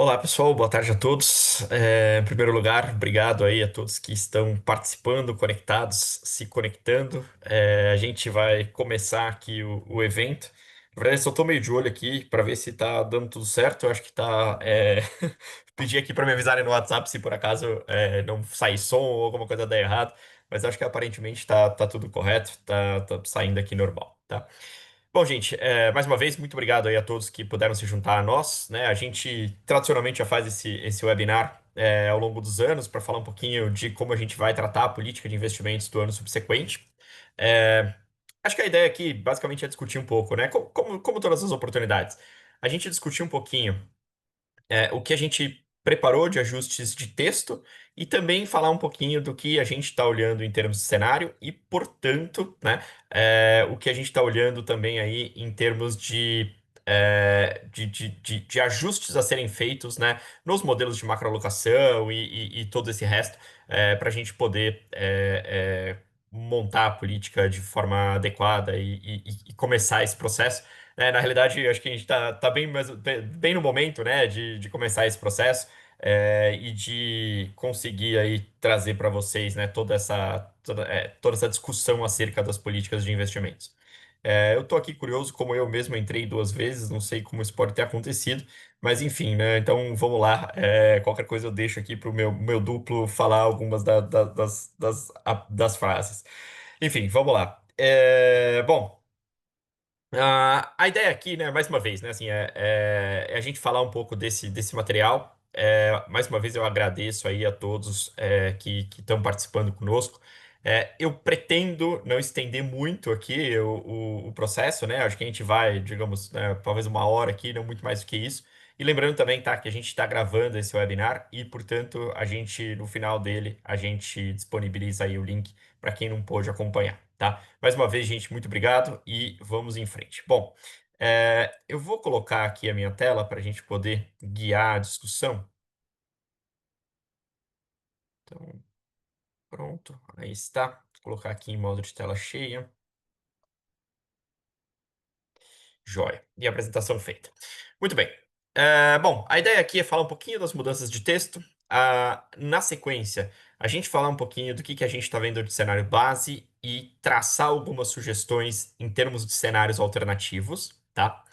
Olá, pessoal. Boa tarde a todos. Em primeiro lugar, obrigado aí a todos que estão participando, conectados, se conectando. A gente vai começar aqui o evento. Na verdade, só tô meio de olho aqui para ver se tá dando tudo certo. Eu acho que tá. Pedi aqui para me avisarem no WhatsApp se por acaso não sair som ou alguma coisa der errado. Mas acho que aparentemente tá tudo correto, tá saindo aqui normal, tá? Bom, gente, mais uma vez, muito obrigado aí a todos que puderam se juntar a nós, né? A gente tradicionalmente já faz esse webinar ao longo dos anos para falar um pouquinho de como a gente vai tratar a política de investimentos do ano subsequente. É, Acho que a ideia aqui basicamente é discutir um pouco, né? Como todas as oportunidades, a gente discutir um pouquinho o que a gente preparou de ajustes de texto e também falar um pouquinho do que a gente está olhando em termos de cenário e, portanto, né, o que a gente está olhando também aí em termos de ajustes a serem feitos, né, nos modelos de macroalocação e todo esse resto, para a gente poder montar a política de forma adequada e começar esse processo. Na realidade, acho que a gente tá bem no momento, né, de começar esse processo e de conseguir aí trazer para vocês, né, toda essa discussão acerca das políticas de investimentos. Eu tô aqui curioso, como eu mesmo entrei duas vezes, não sei como isso pode ter acontecido, mas enfim, né, então vamos lá. Qualquer coisa eu deixo aqui para o meu duplo falar algumas das frases. Enfim, vamos lá. Bom. A ideia aqui, né, mais uma vez, né, assim, é a gente falar um pouco desse material. Mais uma vez, eu agradeço aí a todos que estão participando conosco. Eu pretendo não estender muito aqui o processo, né? Acho que a gente vai, digamos, né, talvez uma hora aqui, não muito mais do que isso. E lembrando também, tá, que a gente está gravando esse webinar e, portanto, a gente, no final dele, a gente disponibiliza aí o link para quem não pôde acompanhar, tá? Mais uma vez, gente, muito obrigado e vamos em frente. Bom, eu vou colocar aqui a minha tela para a gente poder guiar a discussão. Então, pronto, aí está. Vou colocar aqui em modo de tela cheia. Joia. E a apresentação feita. Muito bem. Bom, a ideia aqui é falar um pouquinho das mudanças de texto. Na sequência, a gente falar um pouquinho do que a gente está vendo de cenário base e traçar algumas sugestões em termos de cenários alternativos, tá?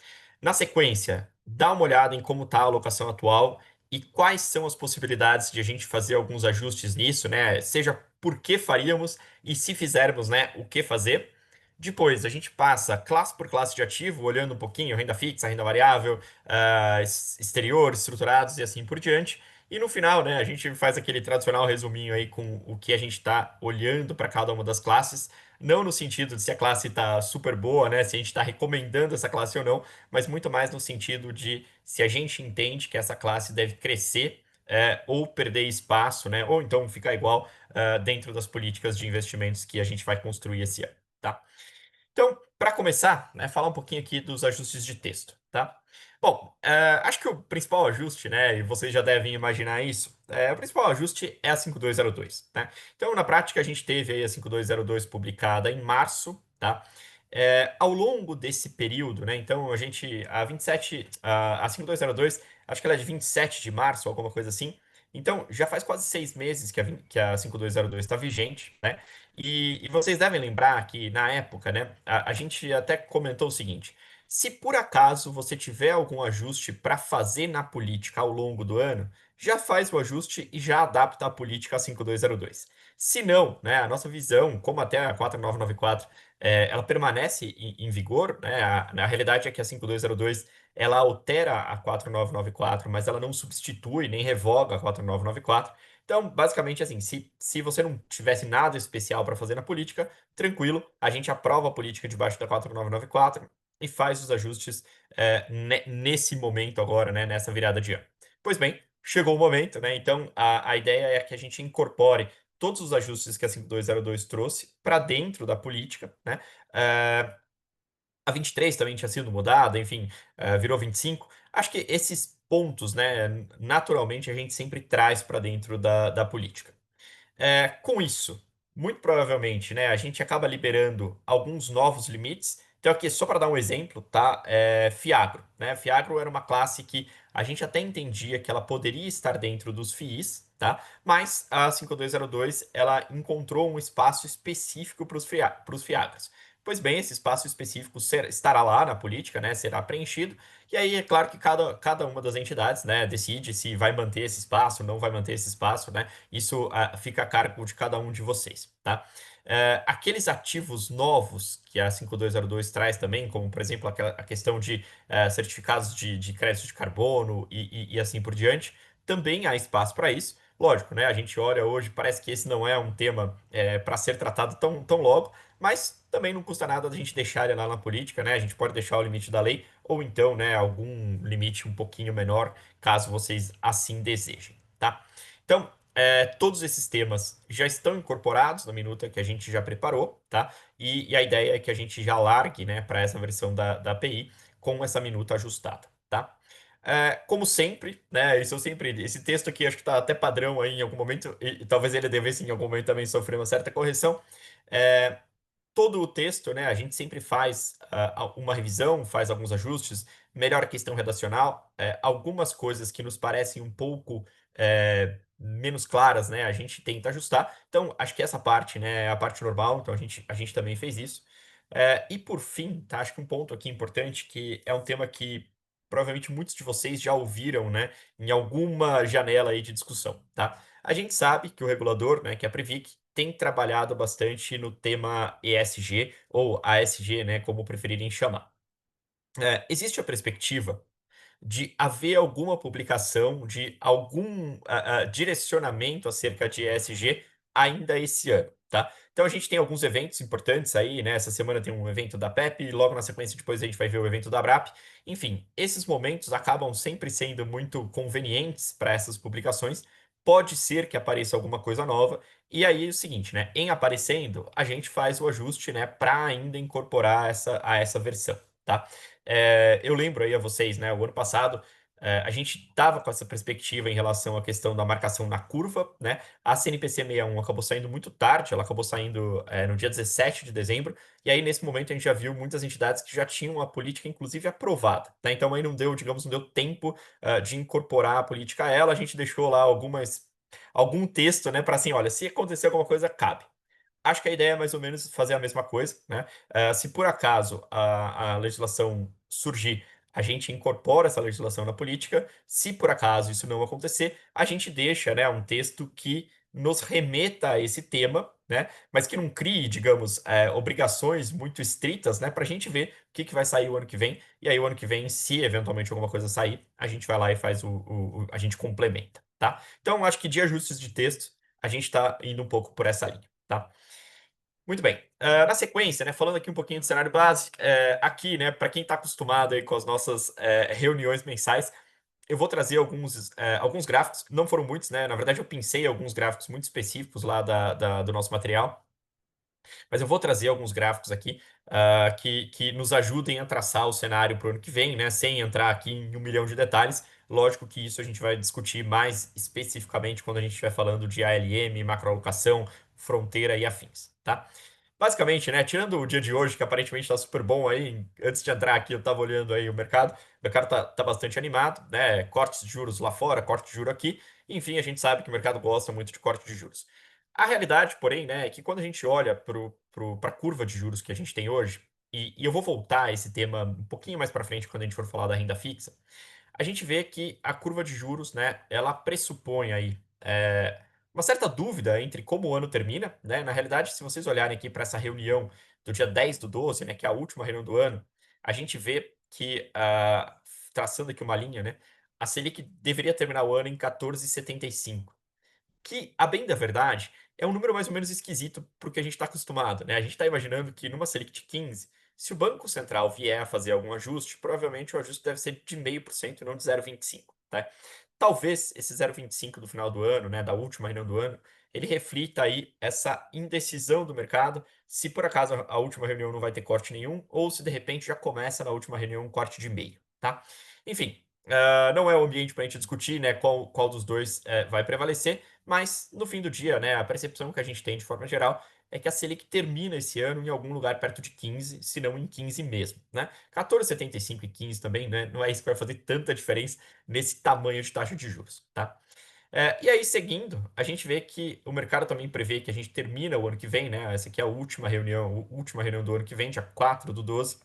Na sequência, dar uma olhada em como está a alocação atual e quais são as possibilidades de a gente fazer alguns ajustes nisso, né? Seja por que faríamos e se fizermos, né, o que fazer. Depois, a gente passa classe por classe de ativo, olhando um pouquinho renda fixa, renda variável, exterior, estruturados e assim por diante. E no final, né, a gente faz aquele tradicional resuminho aí com o que a gente está olhando para cada uma das classes, não no sentido de se a classe está super boa, né, se a gente está recomendando essa classe ou não, mas muito mais no sentido de se a gente entende que essa classe deve crescer ou perder espaço, né, ou então ficar igual dentro das políticas de investimentos que a gente vai construir esse ano, tá? Então, para começar, né, falar um pouquinho aqui dos ajustes de texto, tá? Bom, acho que o principal ajuste, né, e vocês já devem imaginar isso, o principal ajuste é a 5202, né? Então, na prática, a gente teve aí a 5202 publicada em março, tá? Ao longo desse período, né, então a 27, a 5202, acho que ela é de 27 de março, alguma coisa assim, então já faz quase 6 meses que a 5202 está vigente, né? E vocês devem lembrar que, na época, né, a gente até comentou o seguinte: se por acaso você tiver algum ajuste para fazer na política ao longo do ano, já faz o ajuste e já adapta a política a 5202. Se não, né, a nossa visão, como até a 4994, ela permanece em vigor, né, a realidade é que a 5202 ela altera a 4994, mas ela não substitui nem revoga a 4994. Então, basicamente, assim, se você não tivesse nada especial para fazer na política, tranquilo, a gente aprova a política debaixo da 4994 e faz os ajustes nesse momento agora, né, nessa virada de ano. Pois bem, chegou o momento, né? Então, a ideia é que a gente incorpore todos os ajustes que a 5202 trouxe para dentro da política, né? Eh, a 23 também tinha sido mudada, enfim, virou 25. Acho que esses pontos, né, naturalmente a gente sempre traz para dentro da política. Com isso, muito provavelmente, né, a gente acaba liberando alguns novos limites. Então, aqui, só para dar um exemplo, tá? Fiagro, né? Fiagro era uma classe que a gente até entendia que ela poderia estar dentro dos FIIs, tá? Mas a 5202 ela encontrou um espaço específico para os Fiagros. Pois bem, esse espaço específico estará lá na política, né? Será preenchido. E aí é claro que cada uma das entidades, né, decide se vai manter esse espaço, não vai manter esse espaço, né? Isso fica a cargo de cada um de vocês, tá? Aqueles ativos novos que a 5202 traz também, como por exemplo a questão de certificados de crédito de carbono e assim por diante, também há espaço para isso. Lógico, né? A gente olha hoje, parece que esse não é um tema para ser tratado tão logo, mas também não custa nada a gente deixar ele lá na política, né? A gente pode deixar o limite da lei, ou então, né, algum limite um pouquinho menor, caso vocês assim desejem, tá? Então, todos esses temas já estão incorporados na minuta que a gente já preparou, tá? E a ideia é que a gente já largue, né, para essa versão da API com essa minuta ajustada, tá? Como sempre, né? Esse texto aqui acho que está até padrão aí em algum momento, e talvez ele devesse em algum momento também sofrer uma certa correção. É, todo o texto, né, a gente sempre faz uma revisão, faz alguns ajustes, melhora a questão redacional, algumas coisas que nos parecem um pouco menos claras, né, a gente tenta ajustar. Então, acho que essa parte, né, é a parte normal, então a gente também fez isso. E por fim, tá, acho que um ponto aqui importante, que é um tema que provavelmente muitos de vocês já ouviram, né, em alguma janela aí de discussão, tá? A gente sabe que o regulador, né, que é a Previc, tem trabalhado bastante no tema ESG, ou ASG, né, como preferirem chamar. Existe a perspectiva de haver alguma publicação, de algum direcionamento acerca de ESG ainda esse ano, tá? Então a gente tem alguns eventos importantes aí, né? Essa semana tem um evento da PEP, e logo na sequência depois a gente vai ver o evento da Abrap. Enfim, esses momentos acabam sempre sendo muito convenientes para essas publicações. Pode ser que apareça alguma coisa nova. E aí é o seguinte, né? Em aparecendo, a gente faz o ajuste, né, para ainda incorporar essa versão, tá? Eu lembro aí a vocês, né? O ano passado a gente estava com essa perspectiva em relação à questão da marcação na curva, né? A CNPC 61 acabou saindo muito tarde, ela acabou saindo no dia 17 de dezembro, e aí nesse momento a gente já viu muitas entidades que já tinham a política, inclusive, aprovada, né? Então aí não deu, digamos, não deu tempo de incorporar a política a ela, a gente deixou lá algum texto, né, para assim, olha, se acontecer alguma coisa, cabe. Acho que a ideia é mais ou menos fazer a mesma coisa, né? Se por acaso a legislação surgir, a gente incorpora essa legislação na política. Se por acaso isso não acontecer, a gente deixa, né, um texto que nos remeta a esse tema, né? Mas que não crie, digamos, obrigações muito estritas, né? Para a gente ver o que vai sair o ano que vem. E aí, o ano que vem, se eventualmente alguma coisa sair, a gente vai lá e faz a gente complementa, tá? Então, acho que de ajustes de texto, a gente está indo um pouco por essa linha, tá? Muito bem. Na sequência, né, falando aqui um pouquinho do cenário base, aqui, né, para quem está acostumado aí com as nossas reuniões mensais, eu vou trazer alguns gráficos, não foram muitos, né? Na verdade, eu pensei alguns gráficos muito específicos lá do nosso material, mas eu vou trazer alguns gráficos aqui que nos ajudem a traçar o cenário para o ano que vem, né? Sem entrar aqui em um milhão de detalhes. Lógico que isso a gente vai discutir mais especificamente quando a gente estiver falando de ALM, macroalocação, fronteira e afins, tá? Basicamente, né, tirando o dia de hoje, que aparentemente está super bom aí, antes de entrar aqui eu estava olhando aí o mercado tá bastante animado, né, cortes de juros lá fora, corte de juros aqui, enfim, a gente sabe que o mercado gosta muito de corte de juros. A realidade, porém, né, é que quando a gente olha para a curva de juros que a gente tem hoje, e eu vou voltar a esse tema um pouquinho mais para frente quando a gente for falar da renda fixa, a gente vê que a curva de juros, né, ela pressupõe aí uma certa dúvida entre como o ano termina, né? Na realidade, se vocês olharem aqui para essa reunião do dia 10 do 12, né, que é a última reunião do ano, a gente vê que, traçando aqui uma linha, né, a Selic deveria terminar o ano em 14,75, que, a bem da verdade, é um número mais ou menos esquisito para o que a gente está acostumado, né? A gente está imaginando que numa Selic de 15, se o Banco Central vier a fazer algum ajuste, provavelmente o ajuste deve ser de 0,5% e não de 0,25, tá? Talvez esse 0,25 do final do ano, né, da última reunião do ano, ele reflita aí essa indecisão do mercado, se por acaso a última reunião não vai ter corte nenhum, ou se de repente já começa na última reunião um corte de meio, tá? Enfim, não é o ambiente para a gente discutir, né, qual dos dois vai prevalecer, mas no fim do dia, né, a percepção que a gente tem de forma geral é que a Selic termina esse ano em algum lugar perto de 15, se não em 15 mesmo, né? 14,75 e 15 também, né? Não é isso que vai fazer tanta diferença nesse tamanho de taxa de juros, tá? E aí, seguindo, a gente vê que o mercado também prevê que a gente termina o ano que vem, né? Essa aqui é a última reunião do ano que vem, dia 4 do 12.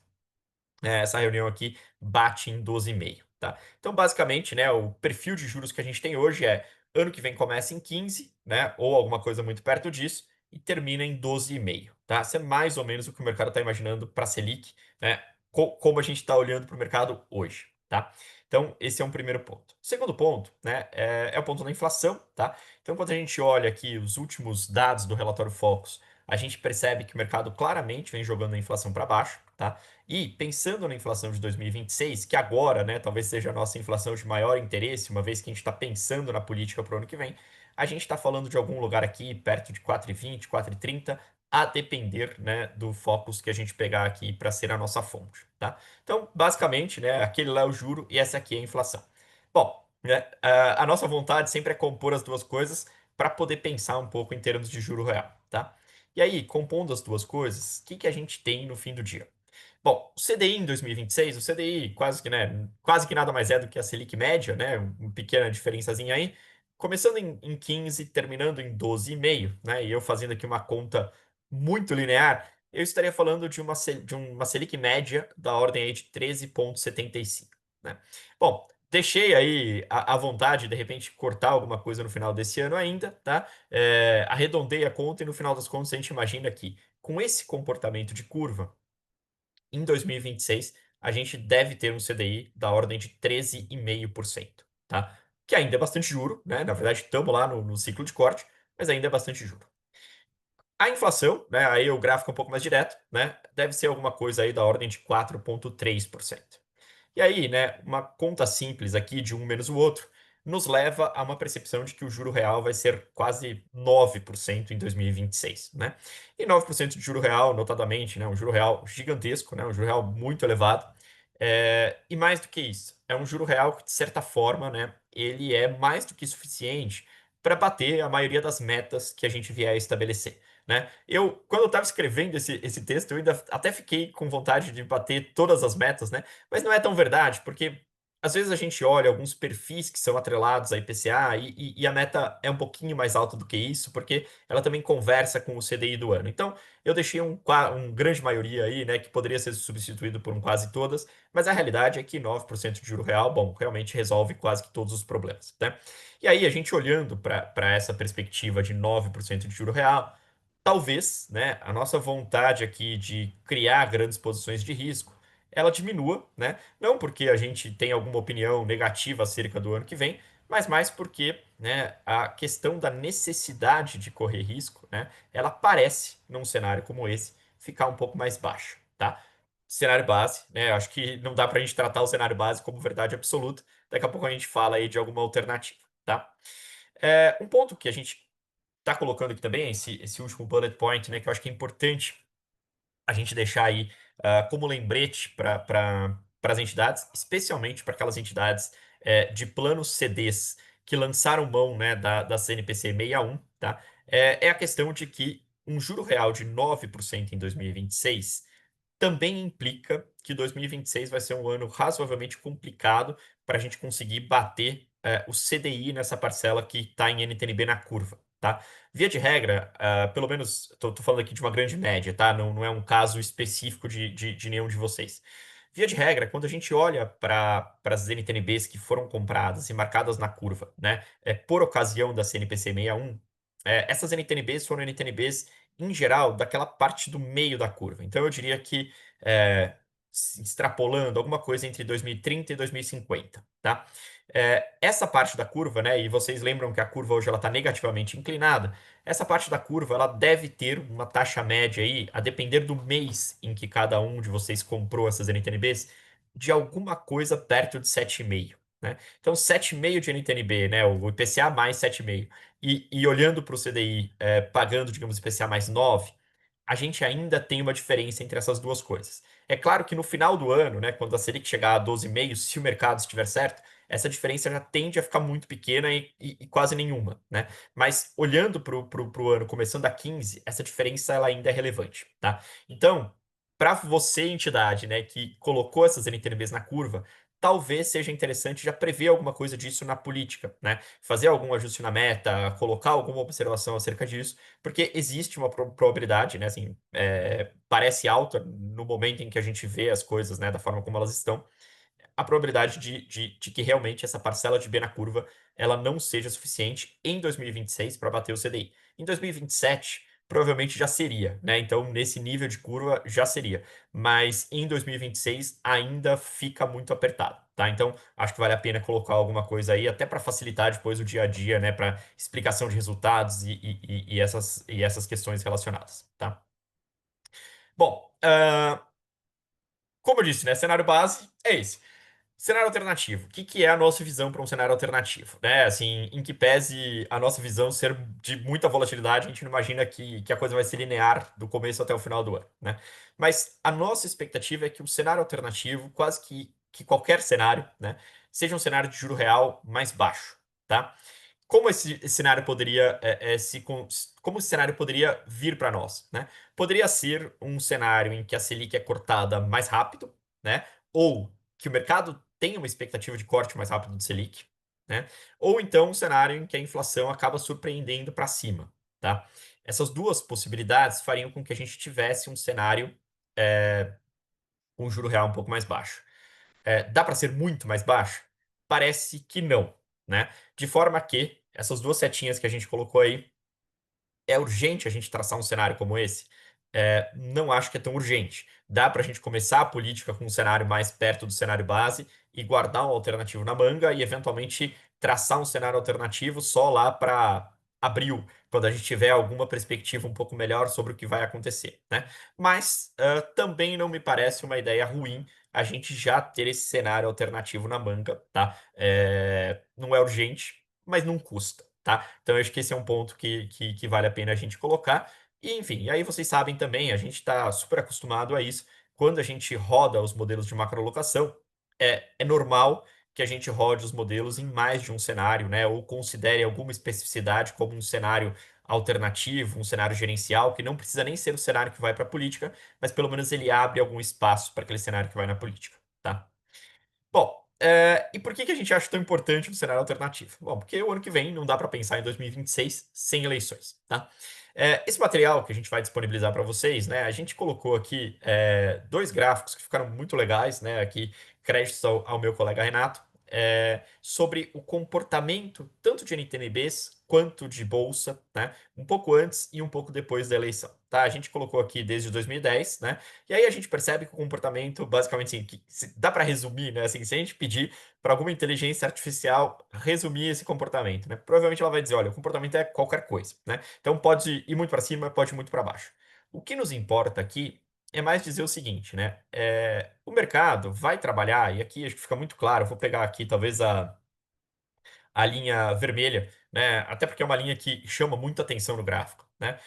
Essa reunião aqui bate em 12,5, tá? Então, basicamente, né, o perfil de juros que a gente tem hoje é ano que vem começa em 15, né, ou alguma coisa muito perto disso, e termina em 12,5, tá? Isso é mais ou menos o que o mercado está imaginando para a Selic, né, como a gente está olhando para o mercado hoje, tá? Então, esse é um primeiro ponto. Segundo ponto, né, é o ponto da inflação, tá? Então, quando a gente olha aqui os últimos dados do relatório Focus, a gente percebe que o mercado claramente vem jogando a inflação para baixo, tá? E pensando na inflação de 2026, que agora, né, talvez seja a nossa inflação de maior interesse, uma vez que a gente está pensando na política para o ano que vem, a gente está falando de algum lugar aqui perto de 4,20, 4,30, a depender, né, do focus que a gente pegar aqui para ser a nossa fonte, tá? Então, basicamente, né, aquele lá é o juro e essa aqui é a inflação. Bom, né, a nossa vontade sempre é compor as duas coisas para poder pensar um pouco em termos de juro real, tá? E aí, compondo as duas coisas, o que que a gente tem no fim do dia? Bom, o CDI em 2026, o CDI quase que, né, quase que nada mais é do que a Selic média, né, uma pequena diferençazinha aí, começando em 15, terminando em 12,5, né, e eu fazendo aqui uma conta muito linear, eu estaria falando de uma Selic média da ordem aí de 13,75, né. Bom, deixei aí a vontade de repente cortar alguma coisa no final desse ano ainda, tá? Arredondei a conta e no final das contas a gente imagina que com esse comportamento de curva em 2026, a gente deve ter um CDI da ordem de 13,5%, tá? Que ainda é bastante juro, né? Na verdade, estamos lá no ciclo de corte, mas ainda é bastante juro. A inflação, né? Aí o gráfico é um pouco mais direto, né? Deve ser alguma coisa aí da ordem de 4,3%. E aí, né, uma conta simples aqui de um menos o outro nos leva a uma percepção de que o juro real vai ser quase 9% em 2026, né? E 9% de juro real, notadamente, né, um juro real gigantesco, né, um juro real muito elevado. E mais do que isso, é um juro real que, de certa forma, né, ele é mais do que suficiente para bater a maioria das metas que a gente vier a estabelecer. Né? Quando eu estava escrevendo esse texto, eu ainda até fiquei com vontade de bater todas as metas, né? Mas não é tão verdade, porque às vezes a gente olha alguns perfis que são atrelados a IPCA e a meta é um pouquinho mais alta do que isso, porque ela também conversa com o CDI do ano. Então, eu deixei um grande maioria aí, né, que poderia ser substituído por um quase todas, mas a realidade é que 9% de juro real, bom, realmente resolve quase que todos os problemas, né? E aí, a gente olhando para essa perspectiva de 9% de juro real, talvez, né, a nossa vontade aqui de criar grandes posições de risco, ela diminua, né? Não porque a gente tem alguma opinião negativa acerca do ano que vem, mas mais porque, né, a questão da necessidade de correr risco, né, ela parece, num cenário como esse, ficar um pouco mais baixa, tá? Cenário base, né? Acho que não dá para a gente tratar o cenário base como verdade absoluta. Daqui a pouco a gente fala aí de alguma alternativa, tá? Um ponto que a gente está colocando aqui também, esse último bullet point, né, que eu acho que é importante a gente deixar aí como lembrete para as entidades, especialmente para aquelas entidades de planos CDs que lançaram mão, né, da CNPC 61, tá? É a questão de que um juro real de 9% em 2026 também implica que 2026 vai ser um ano razoavelmente complicado para a gente conseguir bater o CDI nessa parcela que está em NTNB na curva, tá? Via de regra, pelo menos, estou falando aqui de uma grande média, tá? Não é um caso específico de nenhum de vocês. Via de regra, quando a gente olha para as NTNBs que foram compradas e marcadas na curva, né, por ocasião da CNPC 61, essas NTNBs foram NTNBs em geral, daquela parte do meio da curva. Então, eu diria que, extrapolando alguma coisa entre 2030 e 2050, tá? Essa parte da curva, né, e vocês lembram que a curva hoje ela está negativamente inclinada, essa parte da curva ela deve ter uma taxa média aí, a depender do mês em que cada um de vocês comprou essas NTNBs, de alguma coisa perto de 7,5. Né? Então, 7,5 de NTNB, né, o IPCA mais 7,5, e olhando para o CDI, pagando, digamos, IPCA mais 9, a gente ainda tem uma diferença entre essas duas coisas. É claro que no final do ano, né, quando a Selic chegar a 12,5, se o mercado estiver certo, essa diferença já tende a ficar muito pequena e quase nenhuma, né? Mas olhando para o ano começando a 15, essa diferença ela ainda é relevante, tá? Então, para você, entidade, né, que colocou essas NTNBs na curva, talvez seja interessante já prever alguma coisa disso na política, né? Fazer algum ajuste na meta, colocar alguma observação acerca disso, porque existe uma probabilidade, né? Assim, parece alta no momento em que a gente vê as coisas, né, da forma como elas estão, a probabilidade de que realmente essa parcela de B na curva ela não seja suficiente em 2026 para bater o CDI. Em 2027, provavelmente já seria, né? Então, nesse nível de curva, já seria. Mas em 2026 ainda fica muito apertado, tá? Então, acho que vale a pena colocar alguma coisa aí, até para facilitar depois o dia a dia, né? Para explicação de resultados e essas questões relacionadas, tá? Bom, como eu disse, né? Cenário base é esse. Cenário alternativo. O que que é a nossa visão para um cenário alternativo? Né? Assim, em que pese a nossa visão ser de muita volatilidade, a gente não imagina que a coisa vai ser linear do começo até o final do ano, né? Mas a nossa expectativa é que o cenário alternativo, quase que qualquer cenário, né, seja um cenário de juro real mais baixo, tá? Como esse cenário poderia como esse cenário poderia vir para nós, né? Poderia ser um cenário em que a Selic é cortada mais rápido, né? Ou que o mercado tenha uma expectativa de corte mais rápido de Selic, né? Ou então um cenário em que a inflação acaba surpreendendo para cima, tá? Essas duas possibilidades fariam com que a gente tivesse um cenário com juro real um pouco mais baixo. Dá para ser muito mais baixo? Parece que não, né? De forma que essas duas setinhas que a gente colocou aí, é urgente a gente traçar um cenário como esse? Não acho que é tão urgente. Dá para a gente começar a política com um cenário mais perto do cenário base e guardar um alternativo na manga e, eventualmente, traçar um cenário alternativo só lá para abril, quando a gente tiver alguma perspectiva um pouco melhor sobre o que vai acontecer, né? Mas também não me parece uma ideia ruim a gente já ter esse cenário alternativo na manga, tá? Não é urgente, mas não custa, tá? Então, eu acho que esse é um ponto que vale a pena a gente colocar. E, enfim, aí vocês sabem também, a gente está super acostumado a isso. Quando a gente roda os modelos de macrolocação, é normal que a gente rode os modelos em mais de um cenário, né? Ou considere alguma especificidade como um cenário alternativo, um cenário gerencial, que não precisa nem ser o cenário que vai para a política, mas pelo menos ele abre algum espaço para aquele cenário que vai na política, tá? Bom, e por que que a gente acha tão importante um cenário alternativo? Bom, porque o ano que vem não dá para pensar em 2026 sem eleições, tá? Esse material que a gente vai disponibilizar para vocês, né? A gente colocou aqui dois gráficos que ficaram muito legais, né? Aqui, créditos ao meu colega Renato, sobre o comportamento tanto de NTNBs quanto de bolsa, né? Um pouco antes e um pouco depois da eleição, tá? A gente colocou aqui desde 2010, né? E aí a gente percebe que o comportamento, basicamente, assim, dá para resumir, né? Assim, se a gente pedir para alguma inteligência artificial resumir esse comportamento, né? Provavelmente ela vai dizer, olha, o comportamento é qualquer coisa, né? Então pode ir muito para cima, pode ir muito para baixo. O que nos importa aqui é mais dizer o seguinte, né? O mercado vai trabalhar, e aqui acho que fica muito claro, eu vou pegar aqui talvez a linha vermelha, né? Até porque é uma linha que chama muita atenção no gráfico, né?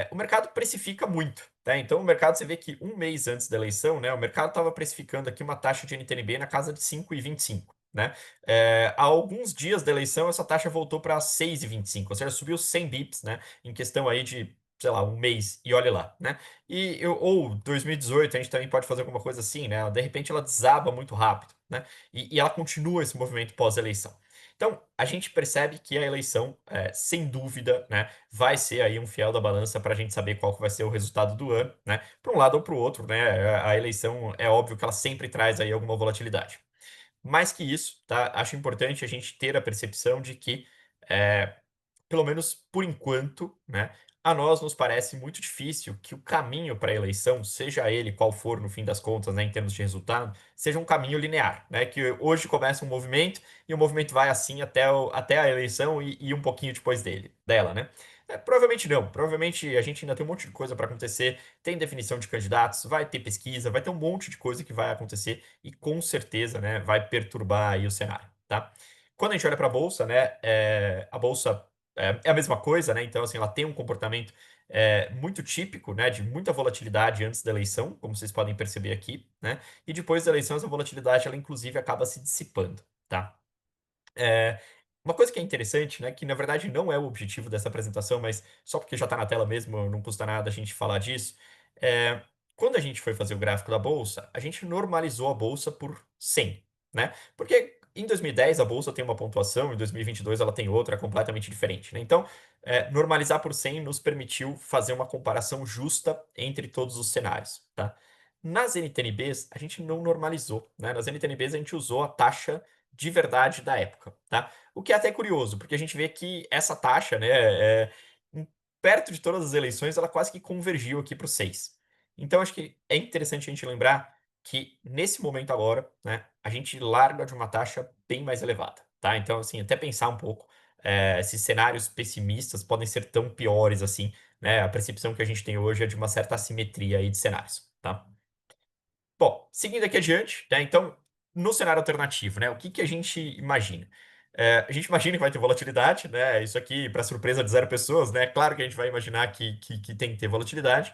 O mercado precifica muito, tá? Então o mercado, você vê que um mês antes da eleição, né? O mercado estava precificando aqui uma taxa de NTNB na casa de 5,25, né? Há alguns dias da eleição, essa taxa voltou para 6,25, ou seja, subiu 100 bips, né? Em questão aí de, sei lá, um mês, e olha lá, né? Ou 2018, a gente também pode fazer alguma coisa assim, né? De repente ela desaba muito rápido, né? E ela continua esse movimento pós-eleição. Então, a gente percebe que a eleição, sem dúvida, né, vai ser aí um fiel da balança para a gente saber qual que vai ser o resultado do ano, né, para um lado ou para o outro, né, a eleição é óbvio que ela sempre traz aí alguma volatilidade. Mais que isso, tá, acho importante a gente ter a percepção de que é, pelo menos por enquanto, né, a nós nos parece muito difícil que o caminho para a eleição, seja ele qual for no fim das contas, né, em termos de resultado, seja um caminho linear, né, que hoje começa um movimento e o movimento vai assim até a eleição e um pouquinho depois dela, né? Provavelmente não. Provavelmente a gente ainda tem um monte de coisa para acontecer. Tem definição de candidatos, vai ter pesquisa, vai ter um monte de coisa que vai acontecer e com certeza, né, vai perturbar aí o cenário, tá? Quando a gente olha para a bolsa, né, a bolsa é a mesma coisa, né? Então, assim, ela tem um comportamento muito típico, né? De muita volatilidade antes da eleição, como vocês podem perceber aqui, né? E depois da eleição, essa volatilidade, ela inclusive acaba se dissipando, tá? É, uma coisa que é interessante, né, que na verdade não é o objetivo dessa apresentação, mas só porque já está na tela mesmo, não custa nada a gente falar disso. é, Quando a gente foi fazer o gráfico da bolsa, a gente normalizou a bolsa por 100, né? Porque em 2010 a bolsa tem uma pontuação, em 2022 ela tem outra completamente diferente, né? Então, normalizar por 100 nos permitiu fazer uma comparação justa entre todos os cenários, tá? Nas NTNBs, a gente não normalizou, né? Nas NTNBs a gente usou a taxa de verdade da época, tá? O que é até curioso, porque a gente vê que essa taxa, né, perto de todas as eleições, ela quase que convergiu aqui para o 6. Então, acho que é interessante a gente lembrar que, nesse momento agora, né, a gente larga de uma taxa bem mais elevada, tá? Então, assim, até pensar um pouco, esses cenários pessimistas podem ser tão piores assim, né? A percepção que a gente tem hoje é de uma certa assimetria aí de cenários, tá? Bom, seguindo aqui adiante, né? Então, no cenário alternativo, né? O que que a gente imagina? A gente imagina que vai ter volatilidade, né? Isso aqui, para surpresa de zero pessoas, né? Claro que a gente vai imaginar que tem que ter volatilidade,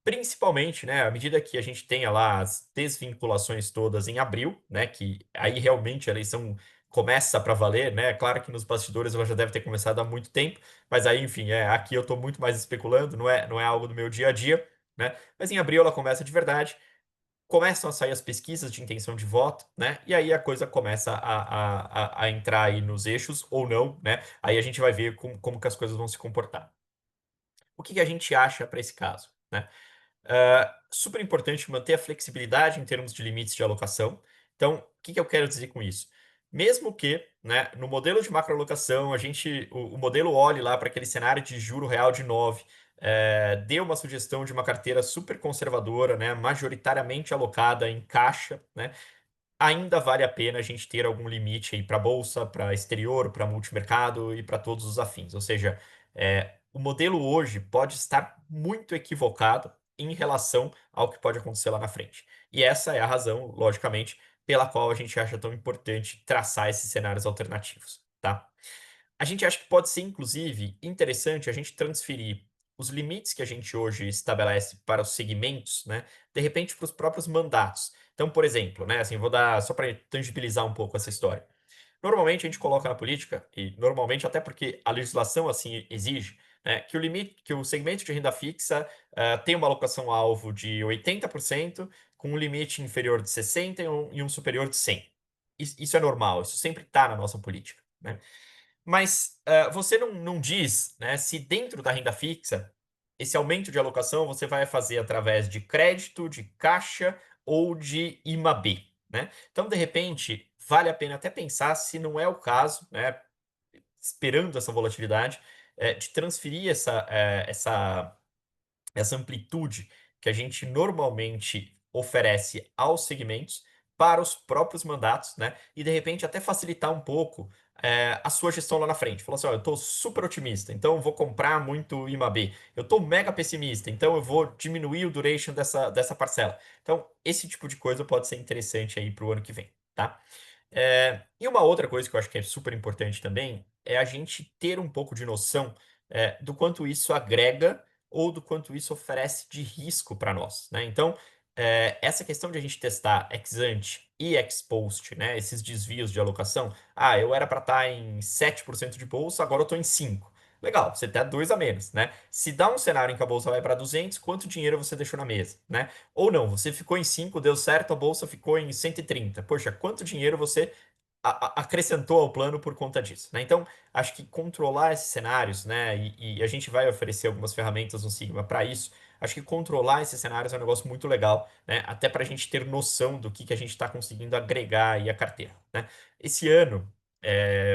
principalmente, né? À medida que a gente tenha lá as desvinculações todas em abril, né? Que aí realmente a eleição começa para valer, né? Claro que nos bastidores ela já deve ter começado há muito tempo, mas aí, enfim, aqui eu estou muito mais especulando, não é algo do meu dia a dia, né? Mas em abril ela começa de verdade, começam a sair as pesquisas de intenção de voto, né? E aí a coisa começa a entrar aí nos eixos ou não, né? Aí a gente vai ver como que as coisas vão se comportar. O que que a gente acha para esse caso, né? Super importante manter a flexibilidade em termos de limites de alocação. Então, o que que eu quero dizer com isso? Mesmo que, né, no modelo de macroalocação, o modelo olhe lá para aquele cenário de juro real de 9, dê uma sugestão de uma carteira super conservadora, né, majoritariamente alocada em caixa, né, ainda vale a pena a gente ter algum limite aí para bolsa, para exterior, para multimercado e para todos os afins. Ou seja, o modelo hoje pode estar muito equivocado em relação ao que pode acontecer lá na frente. E essa é a razão, logicamente, pela qual a gente acha tão importante traçar esses cenários alternativos, tá? A gente acha que pode ser, inclusive, interessante a gente transferir os limites que a gente hoje estabelece para os segmentos, né, de repente para os próprios mandatos. Então, por exemplo, né, assim, vou dar só para tangibilizar um pouco essa história. Normalmente a gente coloca na política, e normalmente até porque a legislação assim exige, né, que o limite, que o segmento de renda fixa tem uma alocação alvo de 80%, com um limite inferior de 60% e um superior de 100%. Isso é normal, isso sempre está na nossa política, né? Mas você não diz, né, se dentro da renda fixa, esse aumento de alocação você vai fazer através de crédito, de caixa ou de IMAB, né? Então, de repente, vale a pena até pensar se não é o caso, né, esperando essa volatilidade, de transferir essa amplitude que a gente normalmente oferece aos segmentos para os próprios mandatos, né? E de repente até facilitar um pouco a sua gestão lá na frente. Falar assim, ó, eu estou super otimista, então eu vou comprar muito IMAB. Eu estou mega pessimista, então eu vou diminuir o duration dessa parcela. Então, esse tipo de coisa pode ser interessante aí para o ano que vem, tá? E uma outra coisa que eu acho que é super importante também é a gente ter um pouco de noção do quanto isso agrega ou do quanto isso oferece de risco para nós, né? Então, essa questão de a gente testar ex ante e ex post, né? Esses desvios de alocação. Ah, eu era para estar em 7% de bolsa, agora eu estou em 5%. Legal, você tem 2 a menos, né? Se dá um cenário em que a bolsa vai para 200, quanto dinheiro você deixou na mesa, né? Ou não, você ficou em 5, deu certo, a bolsa ficou em 130. Poxa, quanto dinheiro você acrescentou ao plano por conta disso, né? Então, acho que controlar esses cenários, né? E a gente vai oferecer algumas ferramentas no Sigma para isso. Acho que controlar esses cenários é um negócio muito legal, né? Até para a gente ter noção do que a gente está conseguindo agregar aí à carteira, né? Esse ano,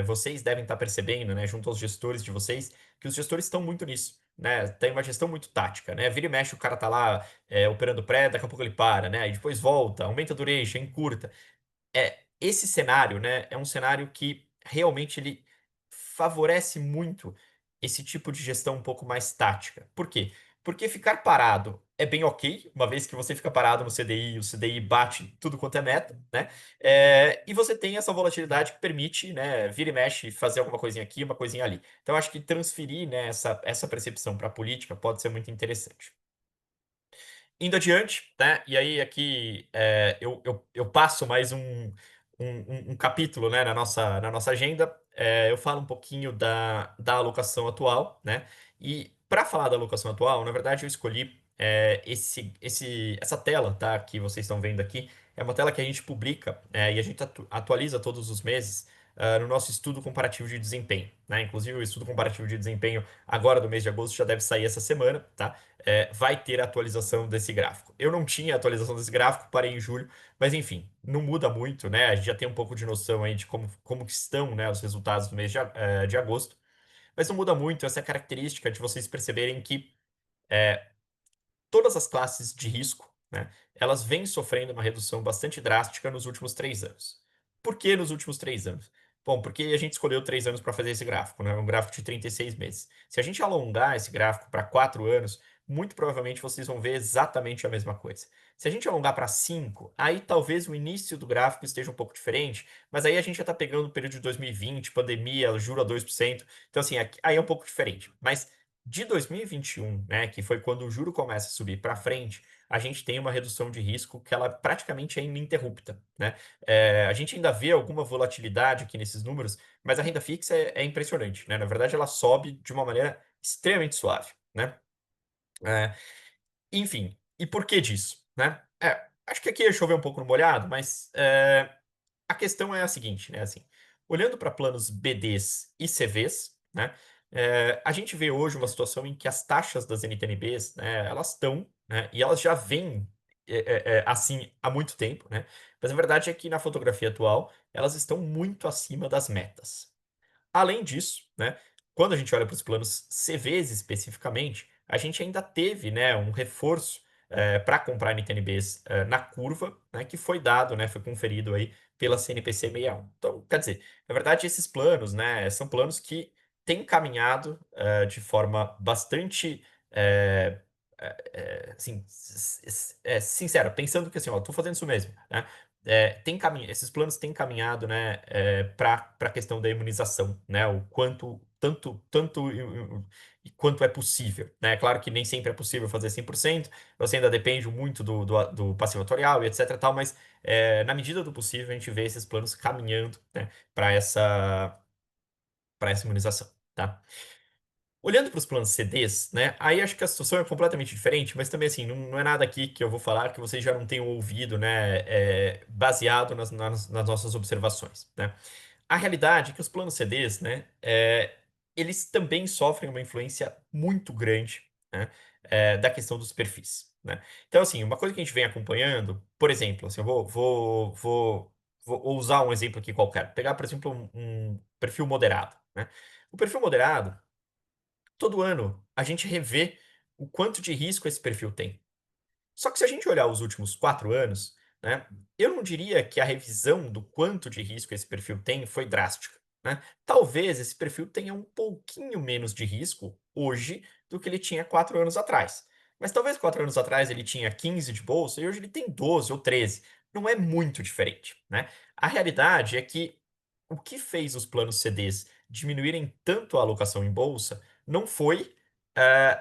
vocês devem estar percebendo, né, junto aos gestores de vocês, que os gestores estão muito nisso. Né, tem uma gestão muito tática, né? Vira e mexe, o cara tá lá operando pré, daqui a pouco ele para, né? E depois volta, aumenta a duration, encurta. Esse cenário, né, é um cenário que realmente ele favorece muito esse tipo de gestão um pouco mais tática. Por quê? Porque ficar parado é bem ok, uma vez que você fica parado no CDI, o CDI bate tudo quanto é meta, né? E você tem essa volatilidade que permite, né, vira e mexe, fazer alguma coisinha aqui, uma coisinha ali. Então, acho que transferir, né, essa percepção para a política pode ser muito interessante. Indo adiante, né? E aí aqui eu passo mais um capítulo, né, na nossa agenda. Eu falo um pouquinho da alocação atual, né? E para falar da alocação atual, na verdade, eu escolhi essa tela, tá, que vocês estão vendo aqui. É uma tela que a gente publica e a gente atualiza todos os meses no nosso estudo comparativo de desempenho, né? Inclusive, o estudo comparativo de desempenho agora do mês de agosto já deve sair essa semana, tá? Vai ter a atualização desse gráfico. Eu não tinha atualização desse gráfico, parei em julho, mas enfim, não muda muito, né? A gente já tem um pouco de noção aí de como que estão, né, os resultados do mês de agosto, mas não muda muito essa característica de vocês perceberem que todas as classes de risco, né, elas vêm sofrendo uma redução bastante drástica nos últimos 3 anos. Por que nos últimos 3 anos? Bom, porque a gente escolheu 3 anos para fazer esse gráfico, né? Um gráfico de 36 meses. Se a gente alongar esse gráfico para 4 anos, muito provavelmente vocês vão ver exatamente a mesma coisa. Se a gente alongar para 5, aí talvez o início do gráfico esteja um pouco diferente, mas aí a gente já está pegando o período de 2020, pandemia, juro a 2%. Então, assim, aí é um pouco diferente. Mas de 2021, né, que foi quando o juro começa a subir para frente, a gente tem uma redução de risco que ela praticamente é ininterrupta, né? A gente ainda vê alguma volatilidade aqui nesses números, mas a renda fixa é impressionante, né? Na verdade, ela sobe de uma maneira extremamente suave, né? É, enfim, e por que disso, né? Acho que aqui é chover um pouco no molhado, mas a questão é a seguinte, né? Assim, olhando para planos BDs e CVs, né? A gente vê hoje uma situação em que as taxas das NTNBs, né, elas estão, né, e elas já vêm assim há muito tempo, né? Mas a verdade é que na fotografia atual elas estão muito acima das metas. Além disso, né, quando a gente olha para os planos CVs especificamente, a gente ainda teve, né, um reforço para comprar NTNBs na curva, né, que foi dado, né, foi conferido aí pela CNPC 61. Então, quer dizer, na verdade, esses planos, né, são planos que têm caminhado de forma bastante assim, sincera, pensando que assim, ó, tô fazendo isso mesmo, né? Esses planos têm caminhado, né, para a questão da imunização, né? O quanto, tanto e quanto é possível, né? É claro que nem sempre é possível fazer 100%, você ainda depende muito do passivo atuarial e etc e tal, mas na medida do possível a gente vê esses planos caminhando, né, para essa imunização, tá? Olhando para os planos CDs, né? Aí acho que a situação é completamente diferente, mas também assim, não é nada aqui que eu vou falar que vocês já não tenham ouvido, né? Baseado nas nossas observações, né? A realidade é que os planos CDs, né? Eles também sofrem uma influência muito grande, né, da questão dos perfis, né? Então, assim, uma coisa que a gente vem acompanhando, por exemplo, assim, eu vou usar um exemplo aqui qualquer. Pegar, por exemplo, um perfil moderado, né? O perfil moderado todo ano a gente revê o quanto de risco esse perfil tem. Só que se a gente olhar os últimos 4 anos, né, eu não diria que a revisão do quanto de risco esse perfil tem foi drástica, né? Talvez esse perfil tenha um pouquinho menos de risco hoje do que ele tinha 4 anos atrás. Mas talvez 4 anos atrás ele tinha 15 de bolsa e hoje ele tem 12 ou 13. Não é muito diferente, né? A realidade é que o que fez os planos CDs diminuírem tanto a alocação em bolsa não foi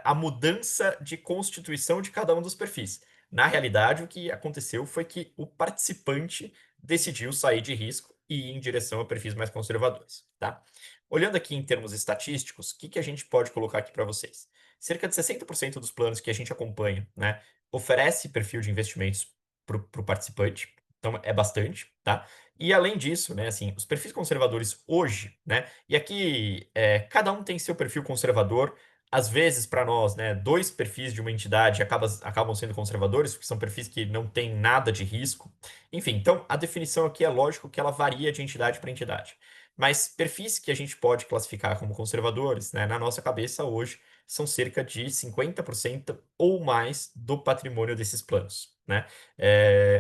a mudança de constituição de cada um dos perfis. Na realidade, o que aconteceu foi que o participante decidiu sair de risco e ir em direção a perfis mais conservadores, tá? Olhando aqui em termos estatísticos, o que a gente pode colocar aqui para vocês? Cerca de 60% dos planos que a gente acompanha, né, oferece perfil de investimentos para o participante, então é bastante, tá? E além disso, né, assim, os perfis conservadores hoje, né, e aqui cada um tem seu perfil conservador. Às vezes, para nós, né, dois perfis de uma entidade acabam sendo conservadores, porque são perfis que não têm nada de risco. Enfim, então a definição aqui é lógico que ela varia de entidade para entidade. Mas perfis que a gente pode classificar como conservadores, né, na nossa cabeça hoje, são cerca de 50% ou mais do patrimônio desses planos, né?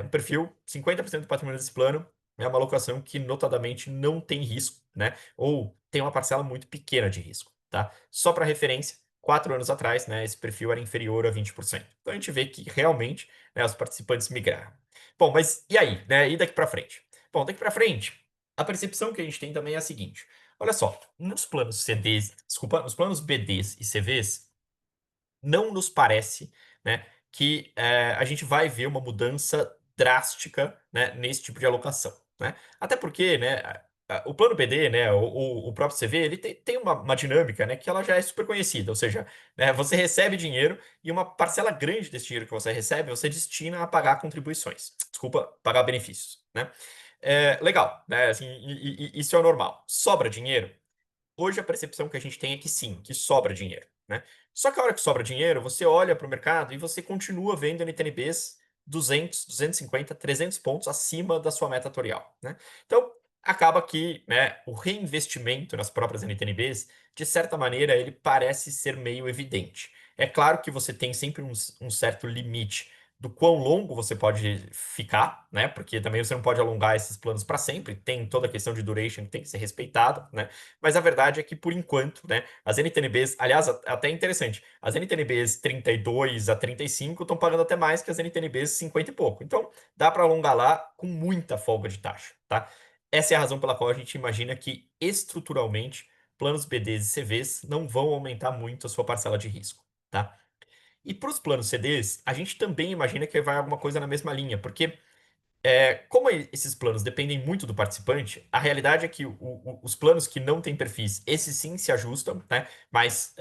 Um perfil, 50% do patrimônio desse plano é uma alocação que notadamente não tem risco, né? Ou tem uma parcela muito pequena de risco, tá? Só para referência, 4 anos atrás, né, esse perfil era inferior a 20%. Então a gente vê que realmente, né, os participantes migraram. Bom, mas e aí, né? E daqui para frente? Bom, daqui para frente, a percepção que a gente tem também é a seguinte: olha só, nos planos CDs, desculpa, nos planos BDs e CVs, não nos parece, né, que a gente vai ver uma mudança drástica, né, nesse tipo de alocação. né? Até porque, né, o plano BD, né, o próprio CV, ele tem uma dinâmica, né, que ela já é super conhecida, ou seja, né, você recebe dinheiro e uma parcela grande desse dinheiro que você recebe, você destina a pagar contribuições. Desculpa, pagar benefícios, né? Legal, né? Assim, isso é o normal. Sobra dinheiro? Hoje a percepção que a gente tem é que sim, que sobra dinheiro, né? Só que a hora que sobra dinheiro, você olha para o mercado e você continua vendo NTNBs 200, 250, 300 pontos acima da sua meta atuarial, né? Então, acaba que, né, o reinvestimento nas próprias NTNBs, de certa maneira, ele parece ser meio evidente. É claro que você tem sempre um certo limite do quão longo você pode ficar, né? Porque também você não pode alongar esses planos para sempre. Tem toda a questão de duration que tem que ser respeitada, né? Mas a verdade é que, por enquanto, né, as NTNBs, aliás, até interessante, as NTNBs 32 a 35 estão pagando até mais que as NTNBs 50 e pouco. Então, dá para alongar lá com muita folga de taxa, tá? Essa é a razão pela qual a gente imagina que, estruturalmente, planos BDs e CVs não vão aumentar muito a sua parcela de risco, tá? E para os planos CDs, a gente também imagina que vai alguma coisa na mesma linha, porque como esses planos dependem muito do participante, a realidade é que os planos que não têm perfis, esses sim se ajustam, né? Mas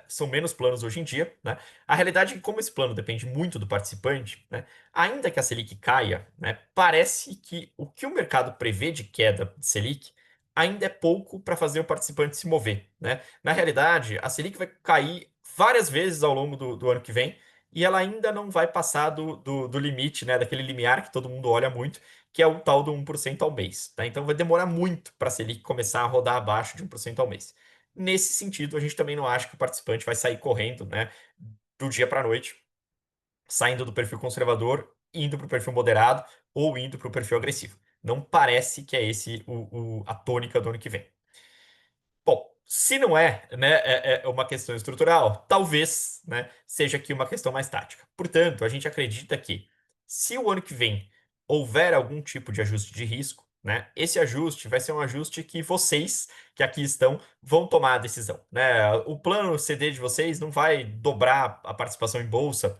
são menos planos hoje em dia, né? A realidade é que, como esse plano depende muito do participante, né? Ainda que a Selic caia, né? Parece que o que o mercado prevê de queda de Selic ainda é pouco para fazer o participante se mover, né? Na realidade, a Selic vai cair várias vezes ao longo do ano que vem e ela ainda não vai passar do limite, né, daquele limiar que todo mundo olha muito, que é o tal do 1% ao mês, tá? Então vai demorar muito para a Selic começar a rodar abaixo de 1% ao mês. Nesse sentido, a gente também não acha que o participante vai sair correndo, né, do dia para a noite, saindo do perfil conservador, indo para o perfil moderado ou indo para o perfil agressivo. Não parece que é esse a tônica do ano que vem. Bom, se não é, né, é uma questão estrutural, talvez, né, seja aqui uma questão mais tática. Portanto, a gente acredita que se o ano que vem houver algum tipo de ajuste de risco, né, esse ajuste vai ser um ajuste que vocês que aqui estão vão tomar a decisão, né? O plano CD de vocês não vai dobrar a participação em bolsa,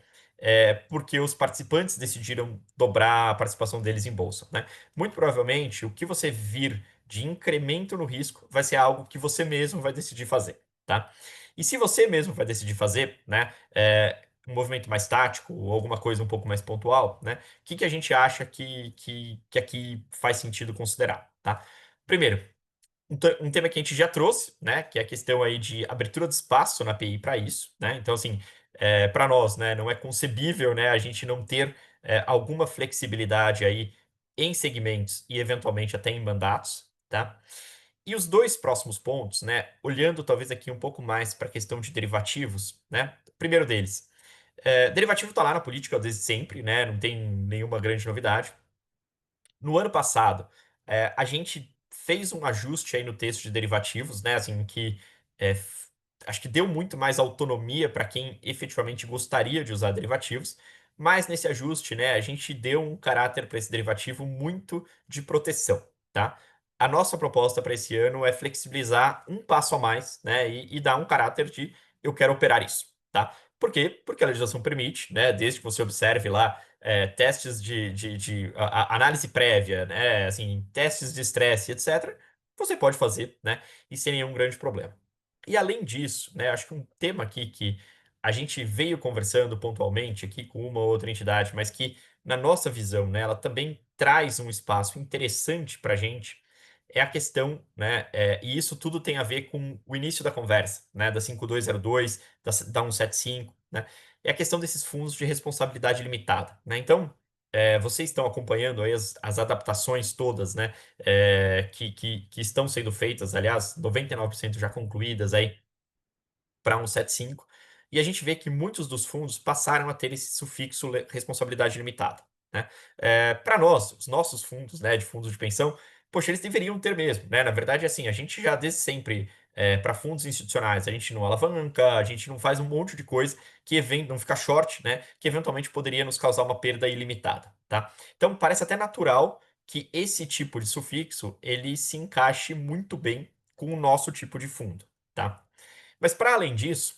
porque os participantes decidiram dobrar a participação deles em bolsa, né? Muito provavelmente, o que você vir de incremento no risco vai ser algo que você mesmo vai decidir fazer, tá? E se você mesmo vai decidir fazer, né, um movimento mais tático ou alguma coisa um pouco mais pontual, né, o que a gente acha que aqui faz sentido considerar, tá? Primeiro, um tema que a gente já trouxe, né, que é a questão aí de abertura de espaço na API para isso, né? Então, assim, para nós, né, não é concebível, né, a gente não ter alguma flexibilidade aí em segmentos e eventualmente até em mandatos, tá? E os dois próximos pontos, né, olhando talvez aqui um pouco mais para a questão de derivativos, né? Primeiro deles, derivativo está lá na política desde sempre, né? Não tem nenhuma grande novidade. No ano passado, a gente fez um ajuste aí no texto de derivativos, né? Assim, que acho que deu muito mais autonomia para quem efetivamente gostaria de usar derivativos, mas nesse ajuste, né, a gente deu um caráter para esse derivativo muito de proteção, tá? A nossa proposta para esse ano é flexibilizar um passo a mais, né, e dar um caráter de eu quero operar isso, tá? Por quê? Porque a legislação permite, né, desde que você observe lá testes de análise prévia, né, assim, testes de estresse, etc., você pode fazer, né, e sem nenhum grande problema. E além disso, né, acho que um tema aqui que a gente veio conversando pontualmente aqui com uma ou outra entidade, mas que, na nossa visão, né, ela também traz um espaço interessante para a gente, é a questão, né, e isso tudo tem a ver com o início da conversa, né, da 5202, da 175, né, é a questão desses fundos de responsabilidade limitada, né? Então, vocês estão acompanhando aí as adaptações todas, né, que estão sendo feitas, aliás, 99% já concluídas aí para 175, e a gente vê que muitos dos fundos passaram a ter esse sufixo responsabilidade limitada, né? Para nós, os nossos fundos, né, de fundos de pensão, poxa, eles deveriam ter mesmo, né? Na verdade, assim, a gente já desde sempre, para fundos institucionais, a gente não alavanca, a gente não faz um monte de coisa não fica short, né? Que eventualmente poderia nos causar uma perda ilimitada, tá? Então, parece até natural que esse tipo de sufixo ele se encaixe muito bem com o nosso tipo de fundo, tá? Mas para além disso,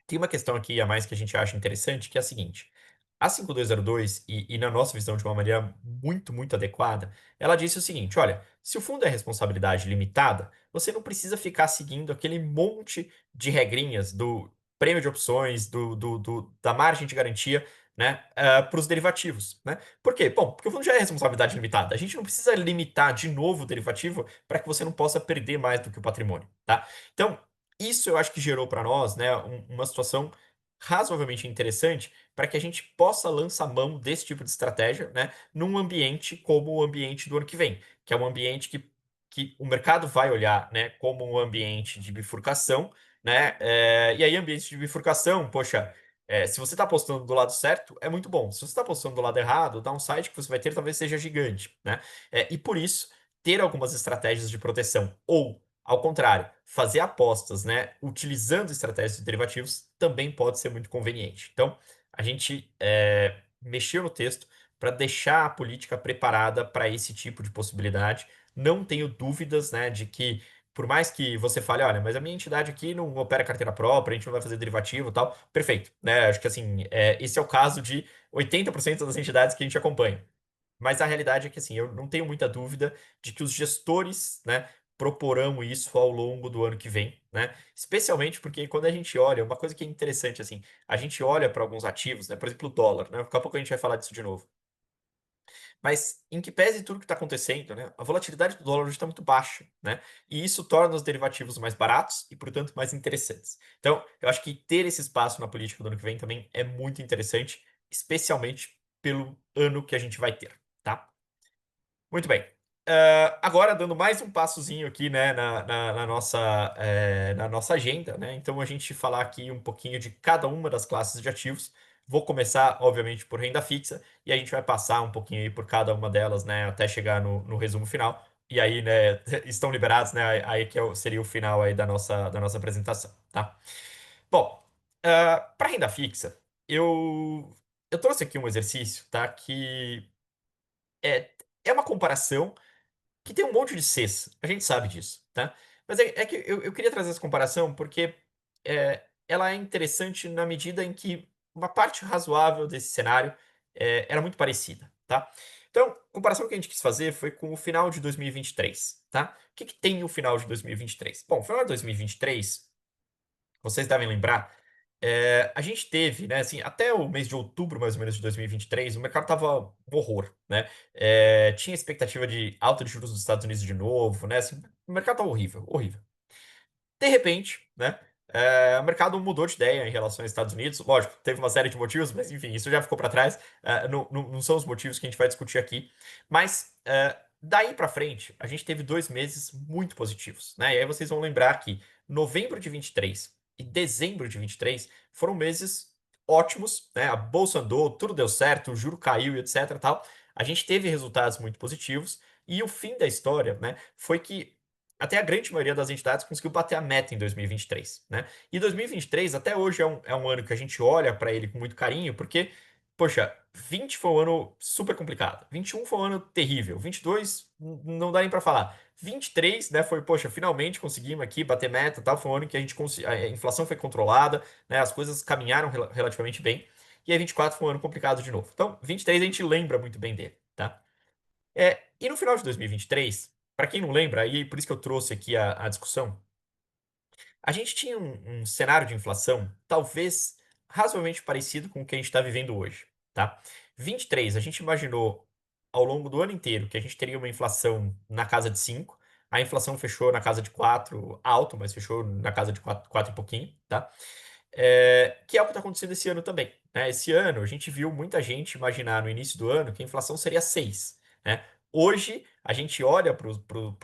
tem uma questão aqui a mais que a gente acha interessante, que é a seguinte: A 5202, e na nossa visão de uma maneira muito, muito adequada, ela disse o seguinte: olha, se o fundo é responsabilidade limitada, você não precisa ficar seguindo aquele monte de regrinhas do prêmio de opções, da margem de garantia, né, para os derivativos, né? Por quê? Bom, porque o fundo já é responsabilidade limitada. A gente não precisa limitar de novo o derivativo para que você não possa perder mais do que o patrimônio, tá? Então, isso eu acho que gerou para nós, né, uma situação razoavelmente interessante para que a gente possa lançar mão desse tipo de estratégia, né, num ambiente como o ambiente do ano que vem, que é um ambiente que o mercado vai olhar, né, como um ambiente de bifurcação, né, e aí ambiente de bifurcação, poxa, se você está apostando do lado certo, é muito bom. Se você está apostando do lado errado, o downside que você vai ter talvez seja gigante, né? E por isso, ter algumas estratégias de proteção ou ao contrário, fazer apostas, né, utilizando estratégias de derivativos também pode ser muito conveniente. Então, a gente mexeu no texto para deixar a política preparada para esse tipo de possibilidade. Não tenho dúvidas, né, de que por mais que você fale, olha, mas a minha entidade aqui não opera carteira própria, a gente não vai fazer derivativo e tal, perfeito, né? Acho que assim, esse é o caso de 80% das entidades que a gente acompanha. Mas a realidade é que, assim, eu não tenho muita dúvida de que os gestores, né, proporão isso ao longo do ano que vem, né? Especialmente porque quando a gente olha, uma coisa que é interessante, assim, a gente olha para alguns ativos, né? Por exemplo, o dólar, né? Daqui a pouco a gente vai falar disso de novo. Mas em que pese tudo que está acontecendo, né? A volatilidade do dólar hoje está muito baixa, né? E isso torna os derivativos mais baratos e, portanto, mais interessantes. Então, eu acho que ter esse espaço na política do ano que vem também é muito interessante, especialmente pelo ano que a gente vai ter, tá? Muito bem. Agora, dando mais um passozinho aqui, né, na nossa agenda, né? Então, a gente falar aqui um pouquinho de cada uma das classes de ativos. Vou começar, obviamente, por renda fixa, e a gente vai passar um pouquinho aí por cada uma delas, né, até chegar no resumo final. E aí, né, estão liberados, né? Aí que seria o final aí da nossa apresentação, tá? Bom, para renda fixa, eu trouxe aqui um exercício, tá? Que é, é uma comparação que tem um monte de Cs, a gente sabe disso, tá? Mas é que eu queria trazer essa comparação porque ela é interessante na medida em que uma parte razoável desse cenário era muito parecida, tá? Então, a comparação que a gente quis fazer foi com o final de 2023, tá? O que que tem o final de 2023? Bom, o final de 2023, vocês devem lembrar, a gente teve, né, assim, até o mês de outubro, mais ou menos, de 2023, o mercado tava um horror, né? Tinha expectativa de alta de juros dos Estados Unidos de novo, né? Assim, o mercado tava horrível, horrível. De repente, né, o mercado mudou de ideia em relação aos Estados Unidos. Lógico, teve uma série de motivos, mas enfim, isso já ficou para trás. Não são os motivos que a gente vai discutir aqui. Mas daí para frente, a gente teve 2 meses muito positivos, né? E aí vocês vão lembrar que novembro de 23 e dezembro de 23 foram meses ótimos, né? A bolsa andou, tudo deu certo, o juro caiu e etc, tal. A gente teve resultados muito positivos e o fim da história, né, foi que até a grande maioria das entidades conseguiu bater a meta em 2023, né? E 2023 até hoje é um ano que a gente olha para ele com muito carinho, porque, poxa, 20 foi um ano super complicado, 21 foi um ano terrível, 22 não dá nem para falar. 23, né, foi, poxa, finalmente conseguimos aqui bater meta, tal, foi um ano que a inflação foi controlada, né, as coisas caminharam relativamente bem. E aí 24 foi um ano complicado de novo. Então, 23 a gente lembra muito bem dele, tá? E no final de 2023, para quem não lembra, e por isso que eu trouxe aqui a discussão, a gente tinha um cenário de inflação talvez razoavelmente parecido com o que a gente está vivendo hoje, tá? 23, a gente imaginou ao longo do ano inteiro que a gente teria uma inflação na casa de 5, a inflação fechou na casa de 4, alto, mas fechou na casa de 4, 4 e pouquinho, tá? Que é o que está acontecendo esse ano também, né? Esse ano, a gente viu muita gente imaginar no início do ano que a inflação seria 6, né? Hoje, a gente olha para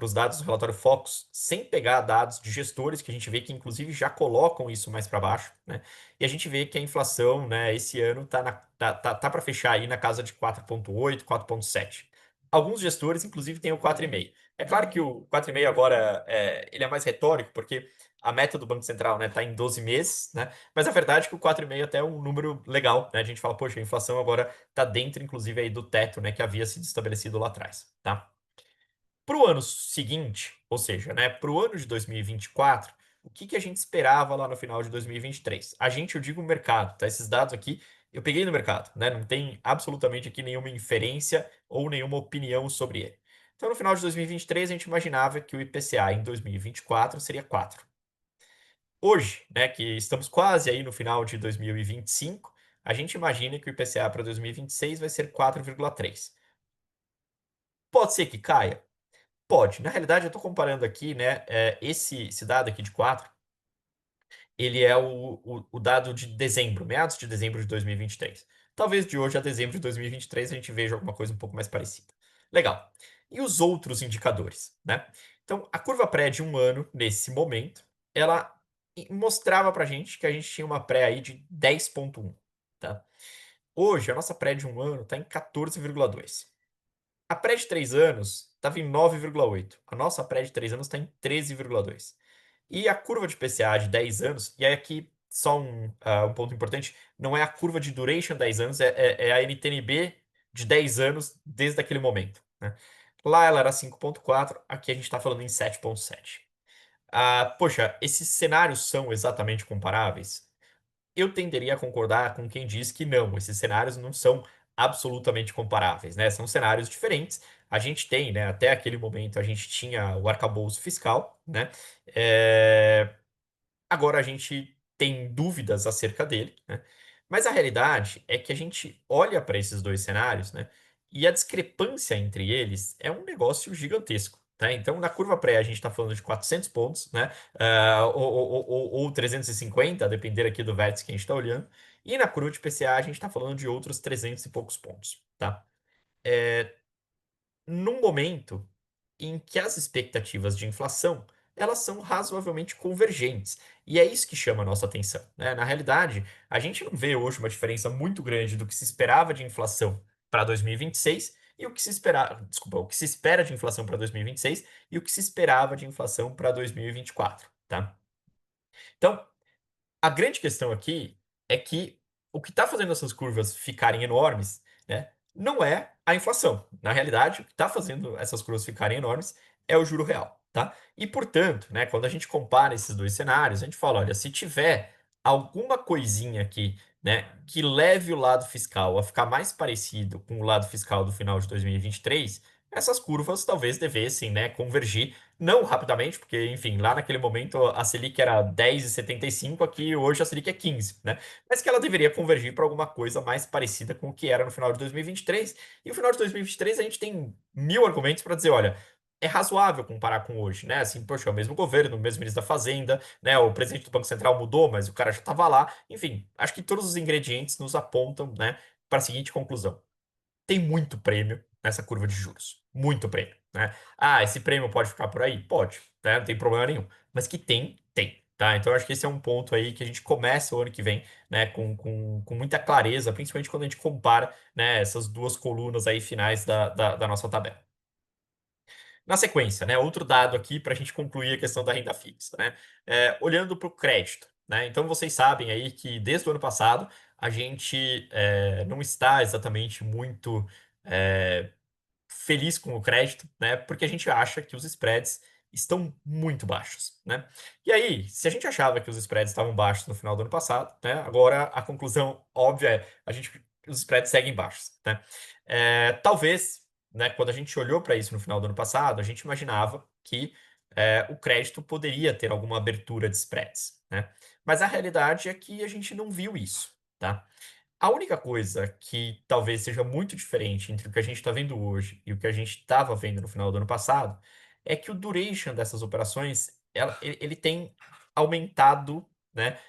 os dados do relatório Focus sem pegar dados de gestores, que a gente vê que, inclusive, já colocam isso mais para baixo, né? E a gente vê que a inflação, né, esse ano tá para fechar aí na casa de 4,8, 4,7. Alguns gestores, inclusive, têm o 4,5. É claro que o 4,5 agora ele é mais retórico, porque a meta do Banco Central, né, tá em 12 meses, né? Mas a verdade é que o 4,5 até é um número legal, né? A gente fala, poxa, a inflação agora tá dentro, inclusive, aí do teto, né, que havia sido estabelecido lá atrás, tá? Para o ano seguinte, ou seja, né, para o ano de 2024, o que que a gente esperava lá no final de 2023? A gente, eu digo o mercado, tá? Esses dados aqui, eu peguei no mercado, né? Não tem absolutamente aqui nenhuma inferência ou nenhuma opinião sobre ele. Então, no final de 2023, a gente imaginava que o IPCA em 2024 seria 4. Hoje, né, que estamos quase aí no final de 2025, a gente imagina que o IPCA para 2026 vai ser 4,3. Pode ser que caia? Pode. Na realidade, eu estou comparando aqui, né, esse dado aqui de 4, ele é o dado de dezembro, meados de dezembro de 2023. Talvez de hoje a dezembro de 2023 a gente veja alguma coisa um pouco mais parecida. Legal. E os outros indicadores, né? Então, a curva pré de um ano, nesse momento, ela mostrava para a gente que a gente tinha uma pré aí de 10,1, tá? Hoje, a nossa pré de um ano está em 14,2. A pré de 3 anos estava em 9,8. A nossa pré de 3 anos está em 13,2. E a curva de PCA de 10 anos, e aí aqui só um ponto importante, não é a curva de duration 10 anos, é a NTNB de 10 anos desde aquele momento, né? Lá ela era 5,4, aqui a gente está falando em 7,7. Poxa, esses cenários são exatamente comparáveis? Eu tenderia a concordar com quem diz que não, esses cenários não são absolutamente comparáveis, né? São cenários diferentes. A gente tem, né? Até aquele momento a gente tinha o arcabouço fiscal, né? É, Agora a gente tem dúvidas acerca dele, né? Mas a realidade é que a gente olha para esses dois cenários, né? E a discrepância entre eles é um negócio gigantesco. Tá? Então, na curva pré, a gente está falando de 400 pontos, né? Ou 350, a depender aqui do vértice que a gente está olhando. E na curva de PCA, a gente está falando de outros 300 e poucos pontos. Tá? Num momento em que as expectativas de inflação elas são razoavelmente convergentes. E é isso que chama a nossa atenção, né? Na realidade, a gente não vê hoje uma diferença muito grande do que se esperava de inflação para 2026 e o que se espera, desculpa, o que se espera de inflação para 2026 e o que se esperava de inflação para 2024, tá? Então, a grande questão aqui é que o que está fazendo essas curvas ficarem enormes, né, não é a inflação. Na realidade, o que está fazendo essas curvas ficarem enormes é o juro real, tá? E, portanto, né, quando a gente compara esses dois cenários, a gente fala, olha, se tiver alguma coisinha aqui, né, que leve o lado fiscal a ficar mais parecido com o lado fiscal do final de 2023, essas curvas talvez devessem, né, convergir não rapidamente, porque, enfim, lá naquele momento a Selic era 10,75, aqui hoje a Selic é 15, né? Mas que ela deveria convergir para alguma coisa mais parecida com o que era no final de 2023. E no final de 2023 a gente tem mil argumentos para dizer, olha, é razoável comparar com hoje, né? Assim, poxa, é o mesmo governo, o mesmo ministro da Fazenda, né? O presidente do Banco Central mudou, mas o cara já estava lá. Enfim, acho que todos os ingredientes nos apontam, né, para a seguinte conclusão: tem muito prêmio nessa curva de juros. Muito prêmio, né? Esse prêmio pode ficar por aí? Pode, né? Não tem problema nenhum. Mas que tem, tem. Tá? Então, eu acho que esse é um ponto aí que a gente começa o ano que vem, né, com muita clareza, principalmente quando a gente compara, né, essas duas colunas aí finais da nossa tabela. Na sequência, né, outro dado aqui para a gente concluir a questão da renda fixa, né? Olhando para o crédito, né? Então, vocês sabem aí que desde o ano passado a gente não está exatamente muito feliz com o crédito, né? Porque a gente acha que os spreads estão muito baixos, né? E aí, se a gente achava que os spreads estavam baixos no final do ano passado, né? Agora a conclusão óbvia é os spreads seguem baixos, né? Talvez, né? Quando a gente olhou para isso no final do ano passado, a gente imaginava que o crédito poderia ter alguma abertura de spreads, né? Mas a realidade é que a gente não viu isso, tá? A única coisa que talvez seja muito diferente entre o que a gente está vendo hoje e o que a gente estava vendo no final do ano passado é que o duration dessas operações ele tem aumentado, né,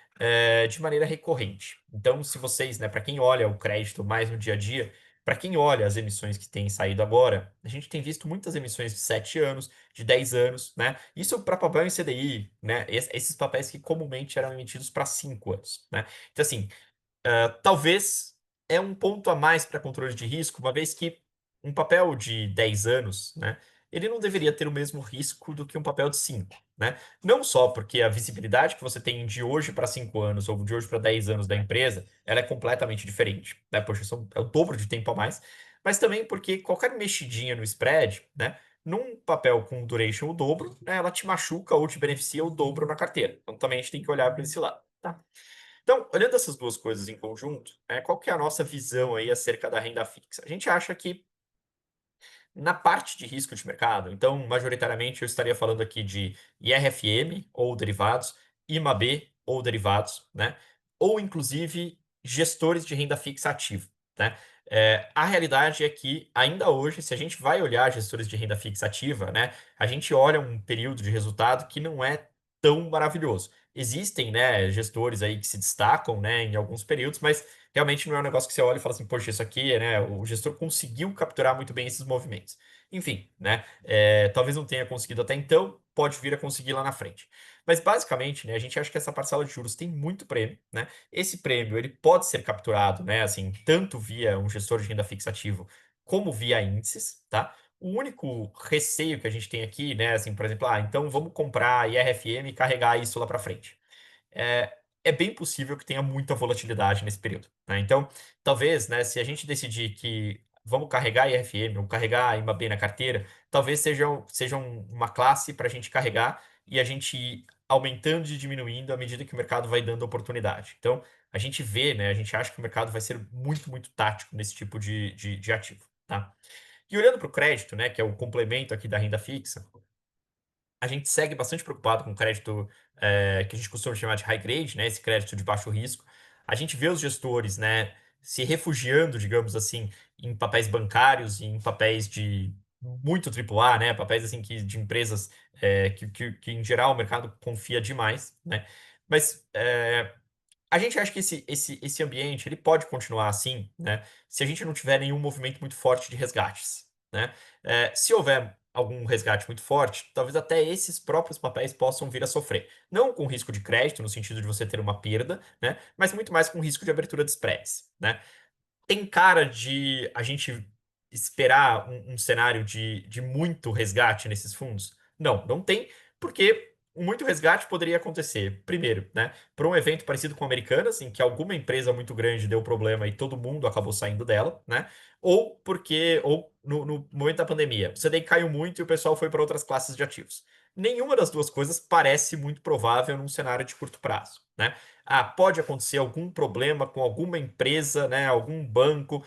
de maneira recorrente. Então, se vocês, né, para quem olha o crédito mais no dia a dia, para quem olha as emissões que têm saído agora, a gente tem visto muitas emissões de 7 anos, de 10 anos, né? Isso para papel em CDI, né? Esses papéis que comumente eram emitidos para 5 anos, né? Então, assim, talvez é um ponto a mais para controle de risco, uma vez que um papel de 10 anos, né, ele não deveria ter o mesmo risco do que um papel de 5, né? Não só porque a visibilidade que você tem de hoje para 5 anos ou de hoje para 10 anos da empresa, ela é completamente diferente, né? Poxa, é o dobro de tempo a mais, mas também porque qualquer mexidinha no spread, né, num papel com duration o dobro, né, ela te machuca ou te beneficia o dobro na carteira. Então também a gente tem que olhar para esse lado, tá? Então, olhando essas duas coisas em conjunto, qual que é a nossa visão aí acerca da renda fixa? A gente acha que na parte de risco de mercado, então, majoritariamente, eu estaria falando aqui de IRFM ou derivados, IMAB ou derivados, né? Ou, inclusive, gestores de renda fixa ativa, né? A realidade é que, ainda hoje, se a gente vai olhar gestores de renda fixa ativa, né, a gente olha um período de resultado que não é tão maravilhoso. Existem, né, gestores aí que se destacam, né, em alguns períodos, mas realmente não é um negócio que você olha e fala assim, poxa, isso aqui, né, o gestor conseguiu capturar muito bem esses movimentos. Enfim, né, talvez não tenha conseguido até então, pode vir a conseguir lá na frente. Mas basicamente, né, a gente acha que essa parcela de juros tem muito prêmio, né? Esse prêmio, ele pode ser capturado, né, assim, tanto via um gestor de renda fixa ativo, como via índices, tá? O único receio que a gente tem aqui, né, assim, por exemplo, então vamos comprar IRFM e carregar isso lá para frente. É bem possível que tenha muita volatilidade nesse período, né? Então, talvez, né, se a gente decidir que vamos carregar IRFM ou carregar IMAB na carteira, talvez seja uma classe para a gente carregar e a gente ir aumentando e diminuindo à medida que o mercado vai dando oportunidade. Então, a gente vê, né, a gente acha que o mercado vai ser muito, muito tático nesse tipo de ativo, tá? E olhando para o crédito, né, que é o complemento aqui da renda fixa, a gente segue bastante preocupado com o crédito que a gente costuma chamar de high grade, né, esse crédito de baixo risco. A gente vê os gestores, né, se refugiando, digamos assim, em papéis bancários e em papéis de muito AAA, né, papéis assim de empresas que em geral o mercado confia demais, né. Mas a gente acha que esse ambiente ele pode continuar assim, né? Se a gente não tiver nenhum movimento muito forte de resgates, né? Se houver algum resgate muito forte, talvez até esses próprios papéis possam vir a sofrer. Não com risco de crédito, no sentido de você ter uma perda, né? Mas muito mais com risco de abertura de spreads, né? Tem cara de a gente esperar um cenário de muito resgate nesses fundos? Não, não tem, porque muito resgate poderia acontecer, primeiro, né, por um evento parecido com Americanas, em que alguma empresa muito grande deu problema e todo mundo acabou saindo dela, né? Ou no momento da pandemia, o CDI caiu muito e o pessoal foi para outras classes de ativos. Nenhuma das duas coisas parece muito provável num cenário de curto prazo, né? Pode acontecer algum problema com alguma empresa, né, algum banco,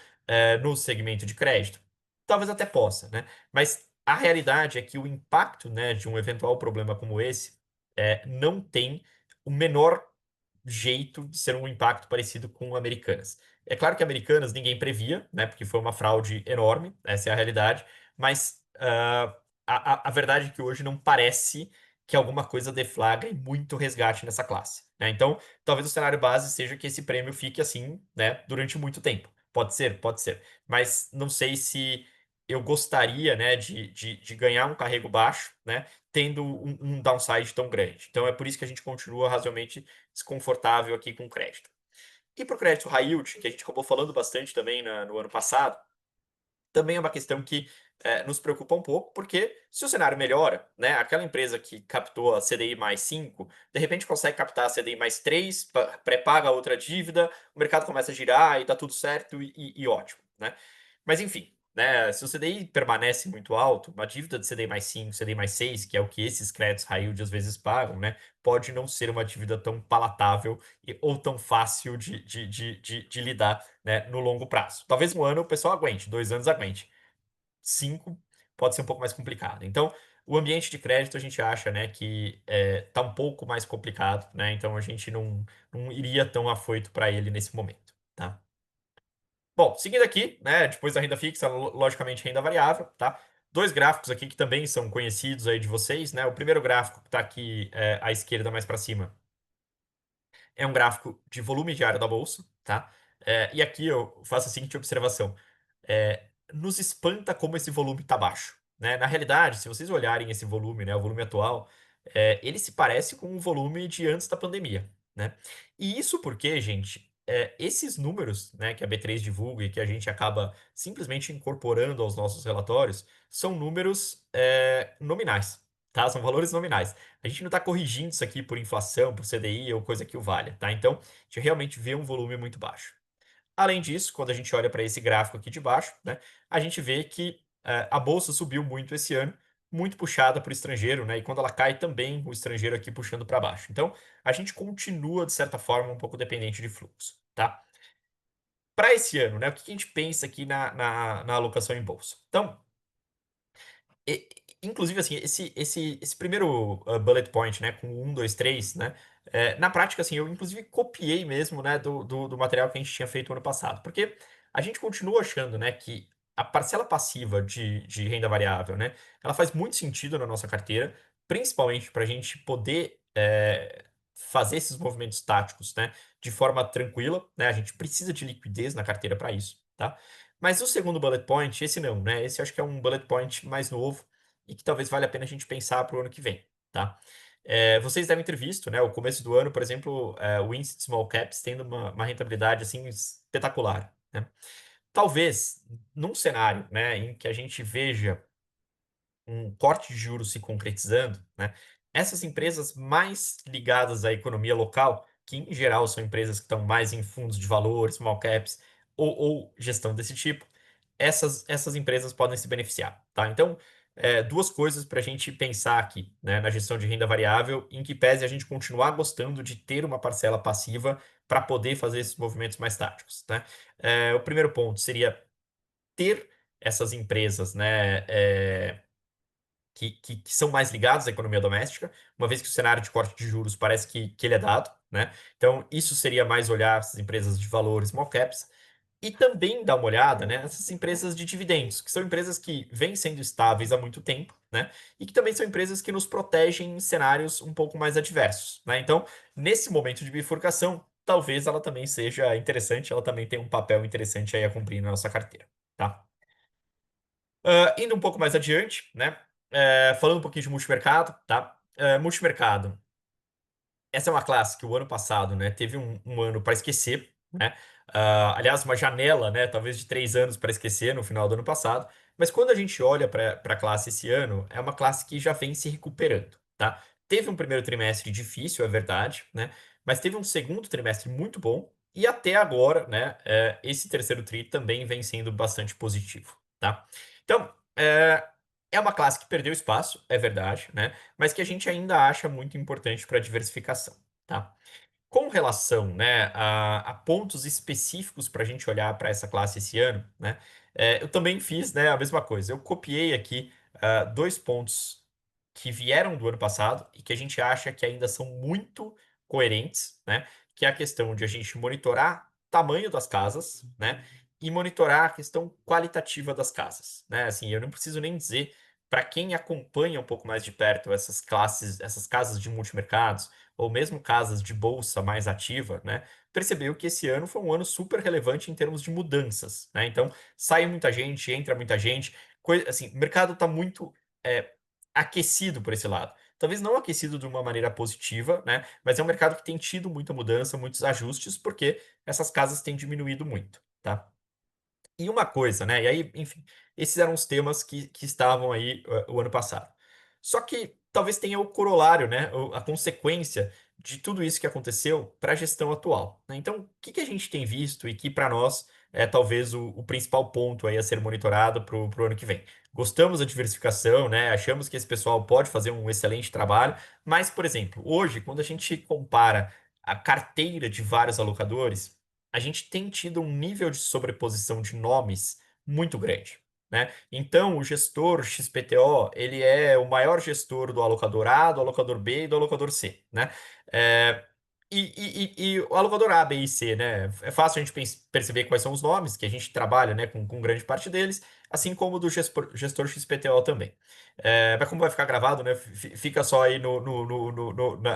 no segmento de crédito? Talvez até possa, né? Mas a realidade é que o impacto, né, de um eventual problema como esse não tem o menor jeito de ser um impacto parecido com Americanas. É claro que Americanas ninguém previa, né, porque foi uma fraude enorme, essa é a realidade, mas a verdade é que hoje não parece que alguma coisa deflagre muito resgate nessa classe, né? Então, talvez o cenário base seja que esse prêmio fique assim, né, durante muito tempo. Pode ser, mas não sei se eu gostaria, né, de ganhar um carrego baixo, né, tendo um downside tão grande. Então, é por isso que a gente continua razoavelmente desconfortável aqui com o crédito. E para o crédito high yield, que a gente acabou falando bastante também no ano passado, também é uma questão que nos preocupa um pouco, porque se o cenário melhora, né, aquela empresa que captou a CDI mais 5, de repente consegue captar a CDI mais 3, pré-paga outra dívida, o mercado começa a girar e tá tudo certo e ótimo, né? Mas enfim, né, se o CDI permanece muito alto, uma dívida de CDI mais 5, CDI mais 6, que é o que esses créditos high yield às vezes pagam, né, pode não ser uma dívida tão palatável ou tão fácil de lidar, né, no longo prazo. Talvez um ano o pessoal aguente, 2 anos aguente. 5 pode ser um pouco mais complicado. Então, o ambiente de crédito a gente acha, né, que tá um pouco mais complicado, né? Então a gente não iria tão afoito para ele nesse momento, tá? Bom, seguindo aqui, né, depois da renda fixa, logicamente renda variável, tá? Dois gráficos aqui que também são conhecidos aí de vocês, né? O primeiro gráfico que está aqui à esquerda mais para cima é um gráfico de volume diário da bolsa, tá? E aqui eu faço a seguinte observação. Nos espanta como esse volume está baixo, né? Na realidade, se vocês olharem esse volume, né, o volume atual, ele se parece com o volume de antes da pandemia, né? E isso porque, gente, esses números, né, que a B3 divulga e que a gente acaba simplesmente incorporando aos nossos relatórios, são números nominais, tá? São valores nominais. A gente não está corrigindo isso aqui por inflação, por CDI ou coisa que o valha, tá? Então, a gente realmente vê um volume muito baixo. Além disso, quando a gente olha para esse gráfico aqui de baixo, né, a gente vê que a bolsa subiu muito esse ano, muito puxada por estrangeiro, né? E quando ela cai também, o estrangeiro aqui puxando para baixo. Então, a gente continua, de certa forma, um pouco dependente de fluxo, tá? Para esse ano, né? O que que a gente pensa aqui na alocação em bolsa? Então, e inclusive, assim, esse primeiro, bullet point, né, com um 2 3 né, na prática, assim, eu inclusive copiei mesmo, né, do material que a gente tinha feito ano passado. Porque a gente continua achando, né, que a parcela passiva de renda variável, né, ela faz muito sentido na nossa carteira, principalmente para a gente poder, fazer esses movimentos táticos, né, de forma tranquila, né, a gente precisa de liquidez na carteira para isso, tá? Mas o segundo bullet point, esse não, né? Esse eu acho que é um bullet point mais novo e que talvez valha a pena a gente pensar para o ano que vem, tá? Vocês devem ter visto, né? O começo do ano, por exemplo, o índice de small caps tendo uma rentabilidade assim espetacular, né? Talvez num cenário, né, em que a gente veja um corte de juros se concretizando, né, essas empresas mais ligadas à economia local, que em geral são empresas que estão mais em fundos de valores, small caps ou gestão desse tipo, essas empresas podem se beneficiar, tá? Então, duas coisas para a gente pensar aqui, né, na gestão de renda variável, em que pese a gente continuar gostando de ter uma parcela passiva para poder fazer esses movimentos mais táticos, né? O primeiro ponto seria ter essas empresas, né, que são mais ligados à economia doméstica, uma vez que o cenário de corte de juros parece que ele é dado, né? Então, isso seria mais olhar essas empresas de valores, small caps, e também dar uma olhada, né, nessas empresas de dividendos, que são empresas que vêm sendo estáveis há muito tempo, né? E que também são empresas que nos protegem em cenários um pouco mais adversos, né? Então, nesse momento de bifurcação, talvez ela também seja interessante, ela também tem um papel interessante aí a cumprir na nossa carteira, tá? Indo um pouco mais adiante, né? Falando um pouquinho de multimercado, tá? Multimercado, essa é uma classe que o ano passado, né, teve um ano para esquecer, né? Aliás, uma janela, né, talvez de 3 anos para esquecer no final do ano passado. Mas quando a gente olha para a classe esse ano, é uma classe que já vem se recuperando, tá? Teve um primeiro trimestre difícil, é verdade, né? Mas teve um segundo trimestre muito bom e até agora, né, esse terceiro tri também vem sendo bastante positivo, tá? Então, é uma classe que perdeu espaço, é verdade, né? Mas que a gente ainda acha muito importante para diversificação, tá? Com relação, né, a pontos específicos para a gente olhar para essa classe esse ano, né, eu também fiz, né, a mesma coisa. Eu copiei aqui dois pontos que vieram do ano passado e que a gente acha que ainda são muito coerentes, né, que é a questão de a gente monitorar tamanho das casas, né, e monitorar a questão qualitativa das casas, né? Assim, eu não preciso nem dizer para quem acompanha um pouco mais de perto essas classes, essas casas de multimercados ou mesmo casas de bolsa mais ativa, né, percebeu que esse ano foi um ano super relevante em termos de mudanças, né? Então, sai muita gente, entra muita gente, assim, o mercado está muito é, aquecido por esse lado. Talvez não aquecido de uma maneira positiva, né? Mas é um mercado que tem tido muita mudança, muitos ajustes, porque essas casas têm diminuído muito, tá? E uma coisa, né? E aí, enfim, esses eram os temas que estavam aí o ano passado. Só que talvez tenha o corolário, né? A consequência de tudo isso que aconteceu para a gestão atual, né? Então, o que que a gente tem visto e que para nós é talvez o principal ponto aí a ser monitorado para o ano que vem? Gostamos da diversificação, né? Achamos que esse pessoal pode fazer um excelente trabalho, mas, por exemplo, hoje, quando a gente compara a carteira de vários alocadores, a gente tem tido um nível de sobreposição de nomes muito grande, né? Então, o gestor XPTO, ele é o maior gestor do alocador A, do alocador B e do alocador C, né? É, e o alocador A, B e C, né? É fácil a gente perceber quais são os nomes, que a gente trabalha, né, com grande parte deles, assim como o do gestor XPTO também. Mas como vai ficar gravado, né? Fica só aí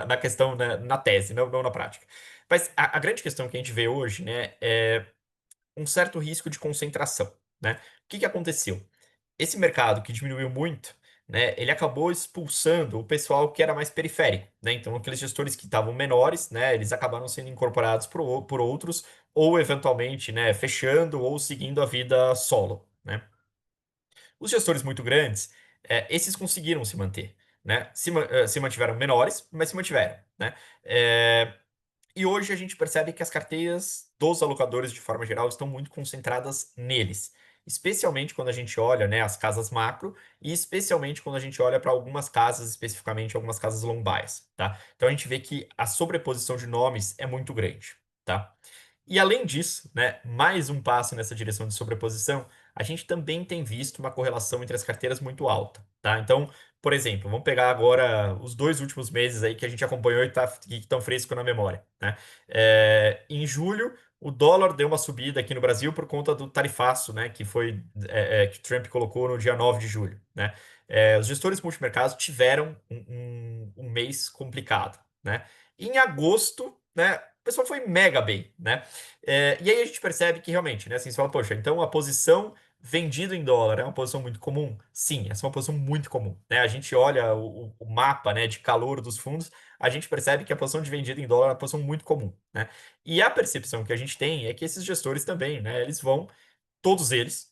na questão, né, na tese, não na prática. Mas a grande questão que a gente vê hoje, né, é um certo risco de concentração, né? O que que aconteceu? Esse mercado que diminuiu muito, né, ele acabou expulsando o pessoal que era mais periférico, né? Então, aqueles gestores que estavam menores, né, eles acabaram sendo incorporados por outros, ou eventualmente, né, fechando ou seguindo a vida solo, né? Os gestores muito grandes, esses conseguiram se manter, né? Se mantiveram menores, mas se mantiveram, né? E hoje a gente percebe que as carteiras dos alocadores, de forma geral, estão muito concentradas neles. especialmente quando a gente olha, né, as casas macro e especialmente quando a gente olha para algumas casas, especificamente algumas casas long bias, tá? Então a gente vê que a sobreposição de nomes é muito grande, tá? E além disso, né, mais um passo nessa direção de sobreposição, a gente também tem visto uma correlação entre as carteiras muito alta, tá? Então, por exemplo, vamos pegar agora os 2 últimos meses aí que a gente acompanhou e que estão frescos na memória, né? Em julho, o dólar deu uma subida aqui no Brasil por conta do tarifaço, né, que foi que Trump colocou no dia 9 de julho, né? Os gestores multimercados tiveram um mês complicado, né? Em agosto, né, o pessoal foi mega bem, né? E aí a gente percebe que realmente, né, assim, você fala, poxa, então a posição vendido em dólar é uma posição muito comum? Sim, essa é uma posição muito comum, né? A gente olha o mapa, né, de calor dos fundos, a gente percebe que a posição de vendido em dólar é uma posição muito comum, né? E a percepção que a gente tem é que esses gestores também, né, eles vão, todos eles,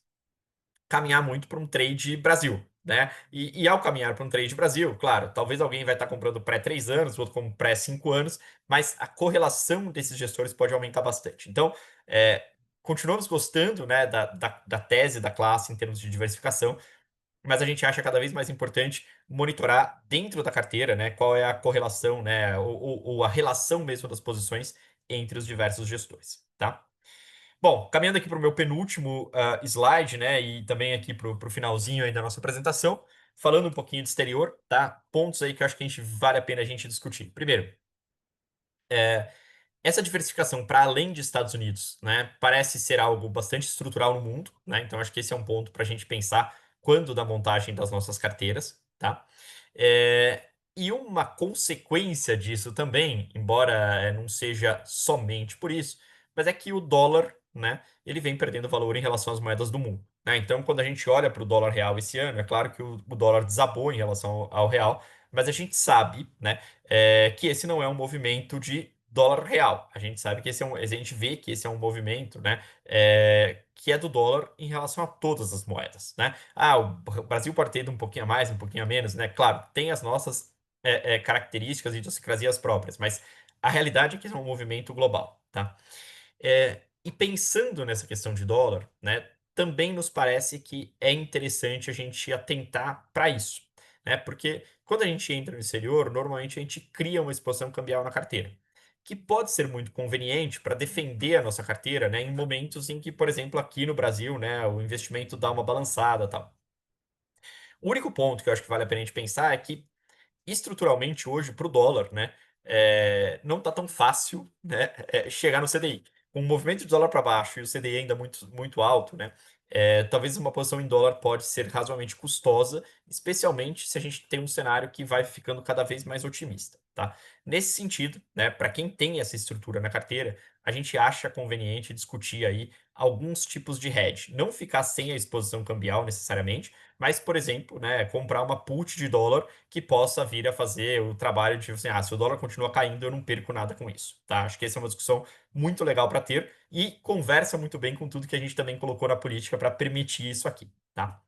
caminhar muito para um trade Brasil, né? E ao caminhar para um trade Brasil, claro, talvez alguém vai estar comprando pré 3 anos, outro como pré 5 anos, mas a correlação desses gestores pode aumentar bastante. Então, continuamos gostando, né, da tese da classe em termos de diversificação, mas a gente acha cada vez mais importante monitorar dentro da carteira, né, qual é a correlação, né, ou a relação mesmo das posições entre os diversos gestores, tá? Bom, caminhando aqui para o meu penúltimo slide, né, e também aqui para o finalzinho aí da nossa apresentação, falando um pouquinho de exterior, tá? Pontos aí que eu acho que vale a pena a gente discutir. Primeiro, essa diversificação para além de Estados Unidos, né, parece ser algo bastante estrutural no mundo, né? Então acho que esse é um ponto para a gente pensar quando da montagem das nossas carteiras, tá? E uma consequência disso também, embora não seja somente por isso, mas é que o dólar, né, ele vem perdendo valor em relação às moedas do mundo, né? Então quando a gente olha para o dólar real esse ano, é claro que o dólar desabou em relação ao real, mas a gente sabe, né, que esse não é um movimento de dólar real. A gente sabe que a gente vê que esse é um movimento, né, que é do dólar em relação a todas as moedas, né? Ah, o Brasil pode ter um pouquinho a mais, um pouquinho a menos, né? Claro, tem as nossas características e idiosincrasias próprias, mas a realidade é que é um movimento global, tá? E pensando nessa questão de dólar, né, também nos parece que é interessante a gente atentar para isso, né? Porque quando a gente entra no exterior, normalmente a gente cria uma exposição cambial na carteira, que pode ser muito conveniente para defender a nossa carteira, né, em momentos em que, por exemplo, aqui no Brasil, né, o investimento dá uma balançada, tal. O único ponto que eu acho que vale a pena a gente pensar é que estruturalmente hoje para o dólar, né, não está tão fácil, né, chegar no CDI. Com o movimento de dólar para baixo e o CDI ainda muito, muito alto, né, talvez uma posição em dólar pode ser razoavelmente custosa, especialmente se a gente tem um cenário que vai ficando cada vez mais otimista, tá? Nesse sentido, né, para quem tem essa estrutura na carteira, a gente acha conveniente discutir aí alguns tipos de hedge. Não ficar sem a exposição cambial necessariamente, mas, por exemplo, né, comprar uma put de dólar que possa vir a fazer o trabalho de, assim, se o dólar continua caindo, eu não perco nada com isso, tá? Acho que essa é uma discussão muito legal para ter e conversa muito bem com tudo que a gente também colocou na política para permitir isso aqui, tá?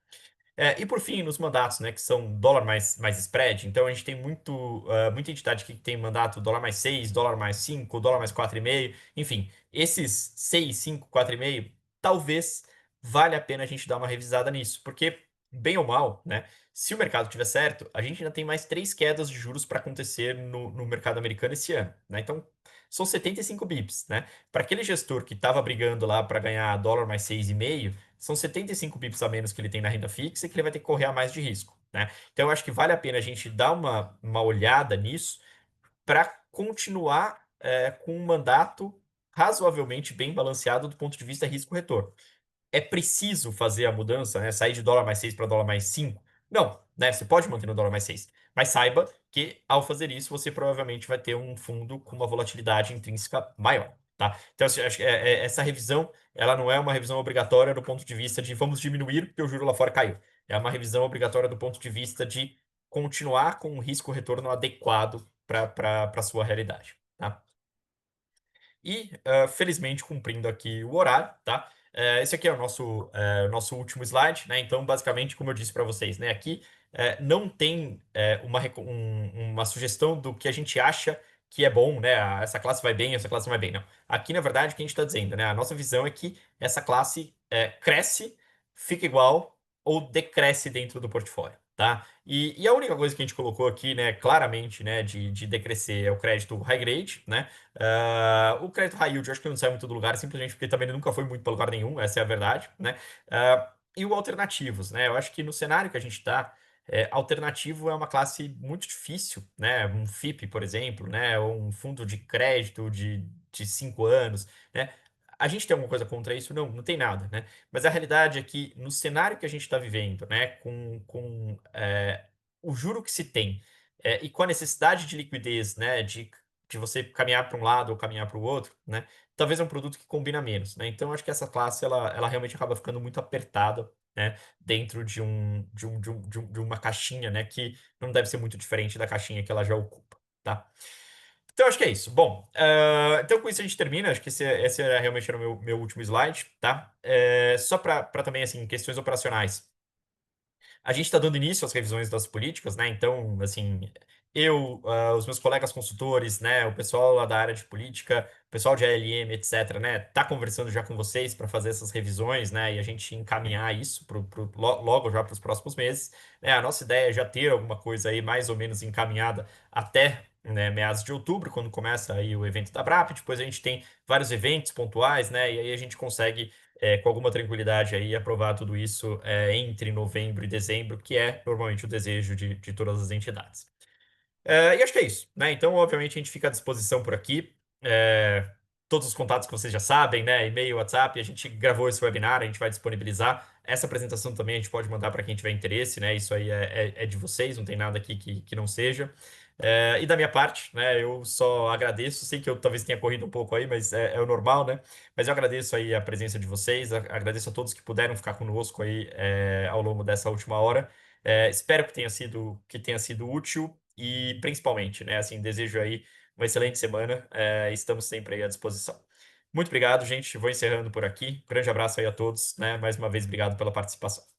E por fim, nos mandatos, né, que são dólar mais spread, então a gente tem muita entidade que tem mandato dólar mais 6, dólar mais 5, dólar mais 4,5, enfim, esses 6, 5, 4,5, talvez valha a pena a gente dar uma revisada nisso, porque, bem ou mal, né, se o mercado tiver certo, a gente ainda tem mais 3 quedas de juros para acontecer no mercado americano esse ano, né, então são 75 bips, né, para aquele gestor que estava brigando lá para ganhar dólar mais 6,5, são 75 pips a menos que ele tem na renda fixa e que ele vai ter que correr a mais de risco, né? Então, eu acho que vale a pena a gente dar uma olhada nisso para continuar com um mandato razoavelmente bem balanceado do ponto de vista risco-retorno. É preciso fazer a mudança, né? Sair de dólar mais 6 para dólar mais 5? Não, né? Você pode manter no dólar mais 6. Mas saiba que ao fazer isso, você provavelmente vai ter um fundo com uma volatilidade intrínseca maior, tá? Então, assim, acho que essa revisão, ela não é uma revisão obrigatória do ponto de vista de vamos diminuir porque o juro lá fora caiu. É uma revisão obrigatória do ponto de vista de continuar com um risco-retorno adequado para a sua realidade, tá? E, felizmente, cumprindo aqui o horário, tá? Esse aqui é o nosso último slide, né? Então, basicamente, como eu disse para vocês, né? Aqui não tem uma sugestão do que a gente acha que é bom, né? Essa classe vai bem, essa classe não vai bem, não. Aqui, na verdade, o que a gente está dizendo, né? A nossa visão é que essa classe cresce fica igual ou decresce dentro do portfólio, tá? E a única coisa que a gente colocou aqui, né, claramente, né, de decrescer é o crédito high grade, né? O crédito high yield eu acho que não sai muito do lugar, simplesmente porque também ele nunca foi muito para lugar nenhum, essa é a verdade, né? E o alternativos, né? Eu acho que no cenário que a gente está, alternativo é uma classe muito difícil, né? Um FIP, por exemplo, né? Ou um fundo de crédito de 5 anos, né? A gente tem alguma coisa contra isso? Não, não tem nada, né? Mas a realidade é que no cenário que a gente está vivendo, né? Com o juro que se tem e com a necessidade de liquidez, né? De você caminhar para um lado ou caminhar para o outro, né? Talvez é um produto que combina menos, né? Então, acho que essa classe, ela realmente acaba ficando muito apertada, né? Dentro de uma caixinha, né? Que não deve ser muito diferente da caixinha que ela já ocupa, tá? Então, acho que é isso. Bom, então com isso a gente termina. Acho que esse era realmente era o meu último slide, tá? Só para também, assim, questões operacionais. A gente está dando início às revisões das políticas, né? Então, assim, os meus colegas consultores, né? O pessoal lá da área de política, o pessoal de ALM, etc., né? Tá conversando já com vocês para fazer essas revisões, né? E a gente encaminhar isso logo já para os próximos meses. Né? A nossa ideia é já ter alguma coisa aí mais ou menos encaminhada até, né, meados de outubro, quando começa aí o evento da BRAP. Depois a gente tem vários eventos pontuais, né? E aí a gente consegue com alguma tranquilidade aí, aprovar tudo isso entre novembro e dezembro, que é normalmente o desejo de todas as entidades. E acho que é isso, né? Então, obviamente, a gente fica à disposição por aqui. É, Todos os contatos que vocês já sabem, né? E-mail, WhatsApp, a gente gravou esse webinar, a gente vai disponibilizar. Essa apresentação também a gente pode mandar para quem tiver interesse, né? Isso aí é de vocês, não tem nada aqui que não seja. E da minha parte, né? Eu só agradeço. Sei que eu talvez tenha corrido um pouco aí, mas é o normal, né? Mas eu agradeço aí a presença de vocês, agradeço a todos que puderam ficar conosco aí ao longo dessa última hora. Espero que tenha sido útil e principalmente, né, assim, desejo aí uma excelente semana. Estamos sempre aí à disposição. Muito obrigado, gente. Vou encerrando por aqui. Grande abraço aí a todos, né? Mais uma vez, obrigado pela participação.